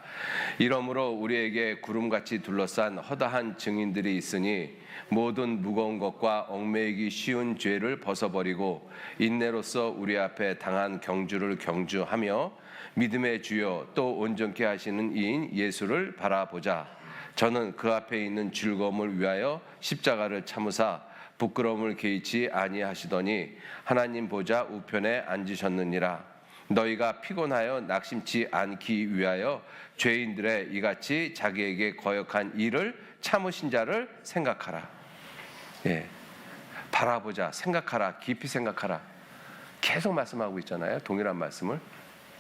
이러므로 우리에게 구름같이 둘러싼 허다한 증인들이 있으니 모든 무거운 것과 얽매이기 쉬운 죄를 벗어버리고 인내로써 우리 앞에 당한 경주를 경주하며 믿음의 주요 또 온전케 하시는 이인 예수를 바라보자. 저는 그 앞에 있는 즐거움을 위하여 십자가를 참으사 부끄러움을 개의치 아니하시더니 하나님 보좌 우편에 앉으셨느니라. 너희가 피곤하여 낙심치 않기 위하여 죄인들의 이같이 자기에게 거역한 일을 참으신 자를 생각하라. 바라보자, 생각하라, 깊이 생각하라. 계속 말씀하고 있잖아요. 동일한 말씀을.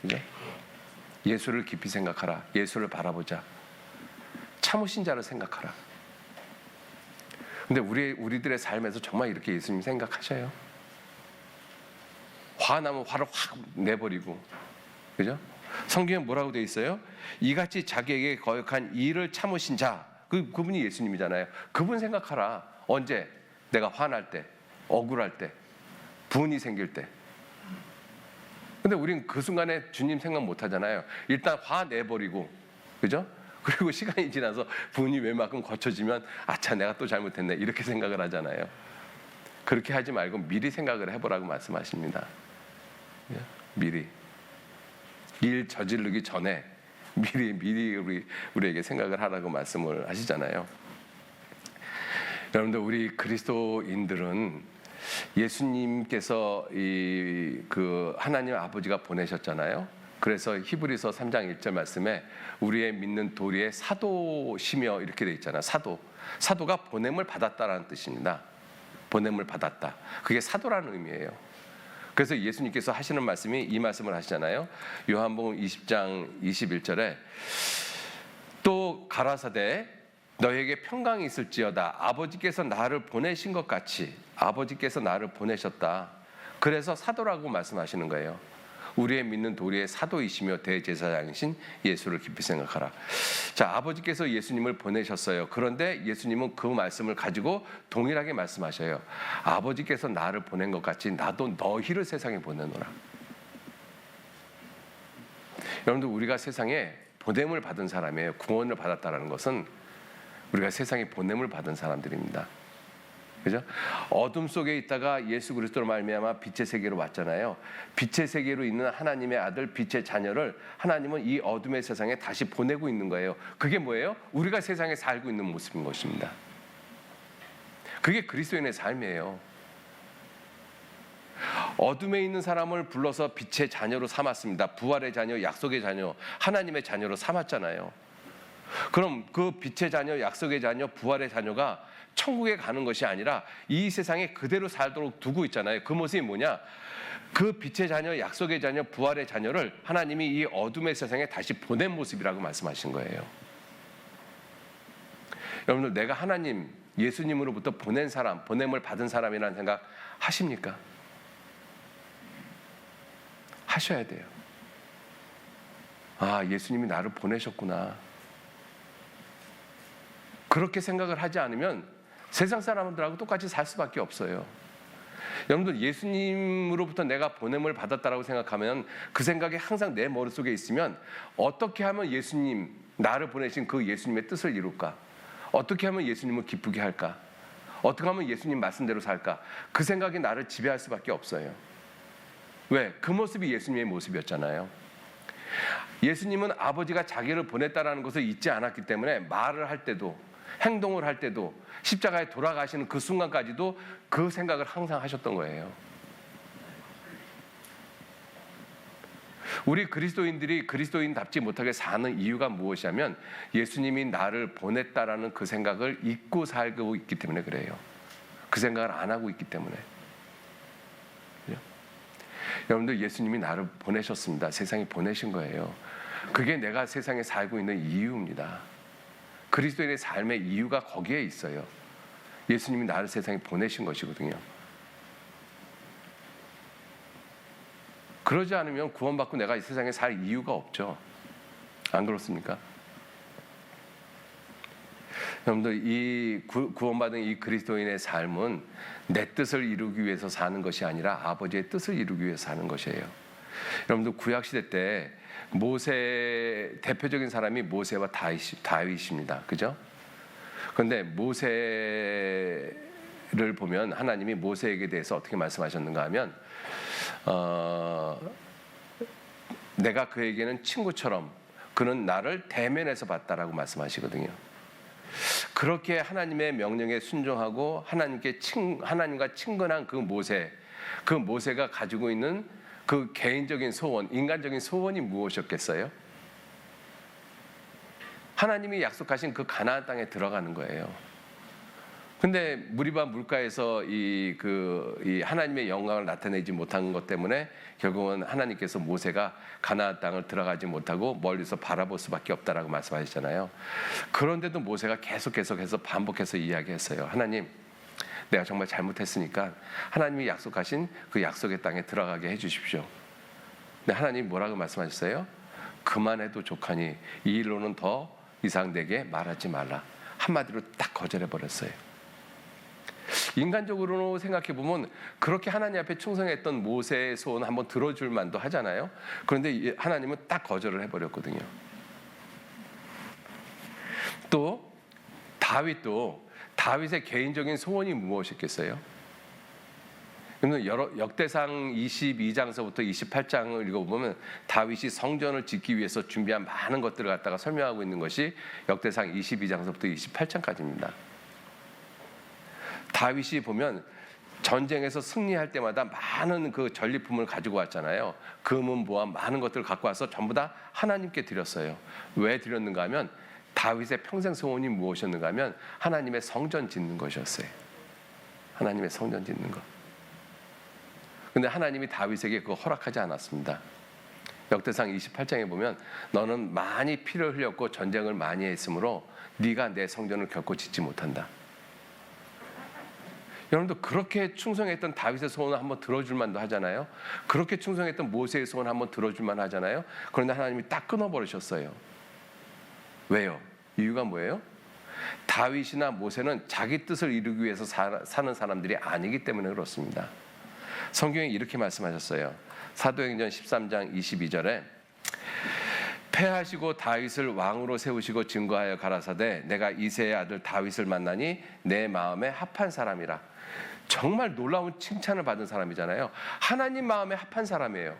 그죠? 예수를 깊이 생각하라. 예수를 바라보자. 참으신 자를 생각하라. 근데 우리들의 삶에서 정말 이렇게 예수님 생각하셔요? 화나면 화를 확 내버리고, 그죠? 성경에 뭐라고 되어 있어요? 이같이 자기에게 거역한 일을 참으신 자, 그분이 예수님이잖아요. 그분 생각하라. 언제? 내가 화날 때, 억울할 때, 분이 생길 때. 근데 우린 그 순간에 주님 생각 못 하잖아요. 일단 화 내버리고, 그죠? 그리고 시간이 지나서 분이 웬만큼 거쳐지면 아차 내가 또 잘못했네 이렇게 생각을 하잖아요. 그렇게 하지 말고 미리 생각을 해보라고 말씀하십니다. 미리 일 저지르기 전에 미리 우리에게 생각을 하라고 말씀을 하시잖아요. 여러분들 우리 그리스도인들은 예수님께서 그 하나님 아버지가 보내셨잖아요. 그래서 히브리서 3장 1절 말씀에 우리의 믿는 도리의 사도시며 이렇게 돼 있잖아요. 사도가 보냄을 받았다라는 뜻입니다. 보냄을 받았다. 그게 사도라는 의미예요. 그래서 예수님께서 하시는 말씀이 이 말씀을 하시잖아요. 요한복음 20장 21절에 또 가라사대 너에게 평강이 있을지어다. 아버지께서 나를 보내신 것 같이 아버지께서 나를 보내셨다. 그래서 사도라고 말씀하시는 거예요. 우리의 믿는 도리의 사도이시며 대제사장이신 예수를 깊이 생각하라. 자, 아버지께서 예수님을 보내셨어요. 그런데 예수님은 그 말씀을 가지고 동일하게 말씀하셔요. 아버지께서 나를 보낸 것 같이 나도 너희를 세상에 보내노라. 여러분들 우리가 세상에 보냄을 받은 사람이에요. 구원을 받았다는 것은 우리가 세상에 보냄을 받은 사람들입니다. 그죠? 어둠 속에 있다가 예수 그리스도로 말미암아 빛의 세계로 왔잖아요. 빛의 세계로 있는 하나님의 아들, 빛의 자녀를 하나님은 이 어둠의 세상에 다시 보내고 있는 거예요. 그게 뭐예요? 우리가 세상에 살고 있는 모습인 것입니다. 그게 그리스도인의 삶이에요. 어둠에 있는 사람을 불러서 빛의 자녀로 삼았습니다. 부활의 자녀, 약속의 자녀, 하나님의 자녀로 삼았잖아요. 그럼 그 빛의 자녀, 약속의 자녀, 부활의 자녀가 천국에 가는 것이 아니라 이 세상에 그대로 살도록 두고 있잖아요. 그 모습이 뭐냐? 그 빛의 자녀, 약속의 자녀, 부활의 자녀를 하나님이 이 어둠의 세상에 다시 보낸 모습이라고 말씀하신 거예요. 여러분들 내가 하나님, 예수님으로부터 보낸 사람, 보냄을 받은 사람이라는 생각 하십니까? 하셔야 돼요. 아, 예수님이 나를 보내셨구나. 그렇게 생각을 하지 않으면 세상 사람들하고 똑같이 살 수밖에 없어요. 여러분들 예수님으로부터 내가 보냄을 받았다라고 생각하면 그 생각이 항상 내 머릿속에 있으면 어떻게 하면 예수님, 나를 보내신 그 예수님의 뜻을 이룰까? 어떻게 하면 예수님을 기쁘게 할까? 어떻게 하면 예수님 말씀대로 살까? 그 생각이 나를 지배할 수밖에 없어요. 왜? 그 모습이 예수님의 모습이었잖아요. 예수님은 아버지가 자기를 보냈다라는 것을 잊지 않았기 때문에 말을 할 때도 행동을 할 때도 십자가에 돌아가시는 그 순간까지도 그 생각을 항상 하셨던 거예요. 우리 그리스도인들이 그리스도인답지 못하게 사는 이유가 무엇이냐면 예수님이 나를 보냈다라는 그 생각을 잊고 살고 있기 때문에 그래요. 그 생각을 안 하고 있기 때문에. 여러분들, 예수님이 나를 보내셨습니다. 세상에 보내신 거예요. 그게 내가 세상에 살고 있는 이유입니다. 그리스도인의 삶의 이유가 거기에 있어요. 예수님이 나를 세상에 보내신 것이거든요. 그러지 않으면 구원받고 내가 이 세상에 살 이유가 없죠. 안 그렇습니까? 여러분들, 이 구원받은 이 그리스도인의 삶은 내 뜻을 이루기 위해서 사는 것이 아니라 아버지의 뜻을 이루기 위해서 사는 것이에요. 여러분들, 구약시대 때 대표적인 사람이 모세와 다윗입니다. 그죠? 그런데 모세를 보면 하나님이 모세에게 대해서 어떻게 말씀하셨는가 하면 내가 그에게는 친구처럼 그는 나를 대면해서 봤다라고 말씀하시거든요. 그렇게 하나님의 명령에 순종하고 하나님과 친근한 그 모세가 가지고 있는 그 개인적인 소원, 인간적인 소원이 무엇이었겠어요? 하나님이 약속하신 그 가나안 땅에 들어가는 거예요. 근데 무리바 물가에서 이 하나님의 영광을 나타내지 못한 것 때문에 결국은 하나님께서 모세가 가나안 땅을 들어가지 못하고 멀리서 바라볼 수밖에 없다라고 말씀하셨잖아요. 그런데도 모세가 계속해서 반복해서 이야기했어요. 하나님, 내가 정말 잘못했으니까 하나님이 약속하신 그 약속의 땅에 들어가게 해주십시오. 근데 하나님이 뭐라고 말씀하셨어요? 그만해도 족하니 이 일로는 더 이상 내게 말하지 말라. 한마디로 딱 거절해버렸어요. 인간적으로 생각해보면 그렇게 하나님 앞에 충성했던 모세의 소원 한번 들어줄 만도 하잖아요. 그런데 하나님은 딱 거절을 해버렸거든요. 또 다윗의 개인적인 소원이 무엇이겠어요? 역대상 22장서부터 28장을 읽어보면 다윗이 성전을 짓기 위해서 준비한 많은 것들을 갖다가 설명하고 있는 것이 역대상 22장서부터 28장까지입니다. 다윗이 보면 전쟁에서 승리할 때마다 많은 그 전리품을 가지고 왔잖아요. 금은 보화 많은 것들을 갖고 와서 전부 다 하나님께 드렸어요. 왜 드렸는가 하면 다윗의 평생 소원이 무엇이었는가 하면 하나님의 성전 짓는 것이었어요. 하나님의 성전 짓는 것. 근데 하나님이 다윗에게 그거 허락하지 않았습니다. 역대상 28장에 보면 너는 많이 피를 흘렸고 전쟁을 많이 했으므로 네가 내 성전을 결코 짓지 못한다. 여러분도 그렇게 충성했던 다윗의 소원을 한번 들어줄 만도 하잖아요. 그렇게 충성했던 모세의 소원을 한번 들어줄 만 하잖아요. 그런데 하나님이 딱 끊어버리셨어요. 왜요? 이유가 뭐예요? 다윗이나 모세는 자기 뜻을 이루기 위해서 사는 사람들이 아니기 때문에 그렇습니다. 성경에 이렇게 말씀하셨어요. 사도행전 13장 22절에 패하시고 다윗을 왕으로 세우시고 증거하여 가라사대 내가 이새의 아들 다윗을 만나니 내 마음에 합한 사람이라. 정말 놀라운 칭찬을 받은 사람이잖아요. 하나님 마음에 합한 사람이에요.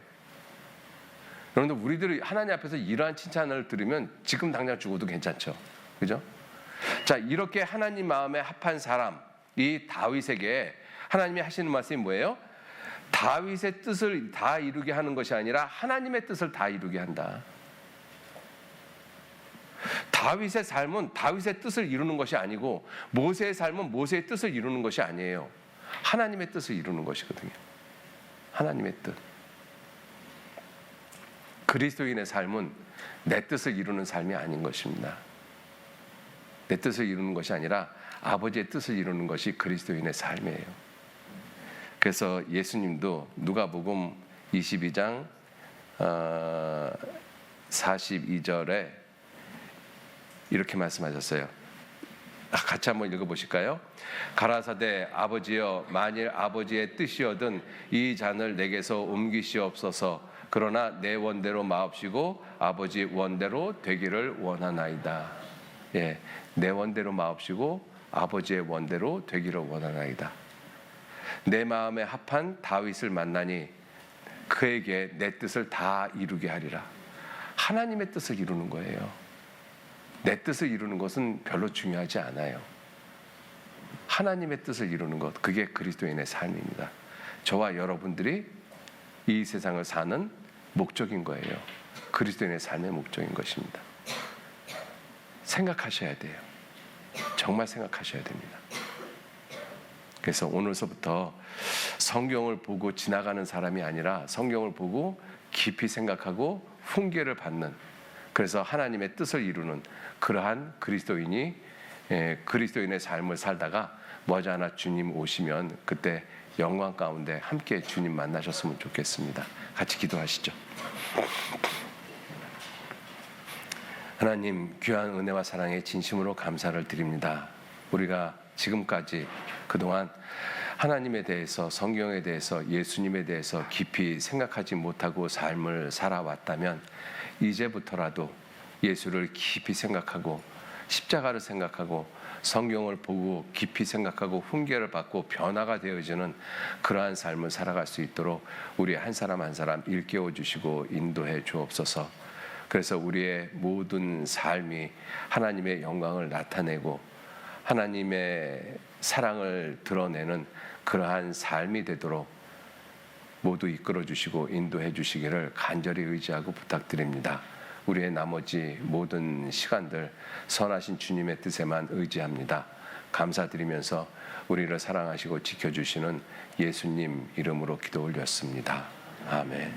여러분들, 우리들이 하나님 앞에서 이러한 칭찬을 들으면 지금 당장 죽어도 괜찮죠. 그죠? 자, 이렇게 하나님 마음에 합한 사람, 이 다윗에게 하나님이 하시는 말씀이 뭐예요? 다윗의 뜻을 다 이루게 하는 것이 아니라 하나님의 뜻을 다 이루게 한다. 다윗의 삶은 다윗의 뜻을 이루는 것이 아니고 모세의 삶은 모세의 뜻을 이루는 것이 아니에요. 하나님의 뜻을 이루는 것이거든요. 하나님의 뜻. 그리스도인의 삶은 내 뜻을 이루는 삶이 아닌 것입니다. 내 뜻을 이루는 것이 아니라 아버지의 뜻을 이루는 것이 그리스도인의 삶이에요. 그래서 예수님도 누가복음 22장 42절에 이렇게 말씀하셨어요. 같이 한번 읽어보실까요? 가라사대 아버지여 만일 아버지의 뜻이어든 이 잔을 내게서 옮기시옵소서. 그러나 내 원대로 마옵시고 아버지 원대로 되기를 원하나이다. 예, 내 원대로 마옵시고 아버지의 원대로 되기를 원하나이다. 내 마음에 합한 다윗을 만나니 그에게 내 뜻을 다 이루게 하리라. 하나님의 뜻을 이루는 거예요. 내 뜻을 이루는 것은 별로 중요하지 않아요. 하나님의 뜻을 이루는 것, 그게 그리스도인의 삶입니다. 저와 여러분들이 이 세상을 사는 목적인 거예요. 그리스도인의 삶의 목적인 것입니다. 생각하셔야 돼요. 정말 생각하셔야 됩니다. 그래서 오늘서부터 성경을 보고 지나가는 사람이 아니라 성경을 보고 깊이 생각하고 훈계를 받는, 그래서 하나님의 뜻을 이루는 그러한 그리스도인이 그리스도인의 삶을 살다가 머지않아 주님 오시면 그때 영광 가운데 함께 주님 만나셨으면 좋겠습니다. 같이 기도하시죠. 하나님, 귀한 은혜와 사랑에 진심으로 감사를 드립니다. 우리가 지금까지 그동안 하나님에 대해서, 성경에 대해서, 예수님에 대해서 깊이 생각하지 못하고 삶을 살아왔다면 이제부터라도 예수를 깊이 생각하고 십자가를 생각하고 성경을 보고 깊이 생각하고 훈계를 받고 변화가 되어지는 그러한 삶을 살아갈 수 있도록 우리 한 사람 한 사람 일깨워 주시고 인도해 주옵소서. 그래서 우리의 모든 삶이 하나님의 영광을 나타내고 하나님의 사랑을 드러내는 그러한 삶이 되도록 모두 이끌어 주시고 인도해 주시기를 간절히 의지하고 부탁드립니다. 우리의 나머지 모든 시간들 선하신 주님의 뜻에만 의지합니다. 감사드리면서 우리를 사랑하시고 지켜주시는 예수님 이름으로 기도 올렸습니다. 아멘.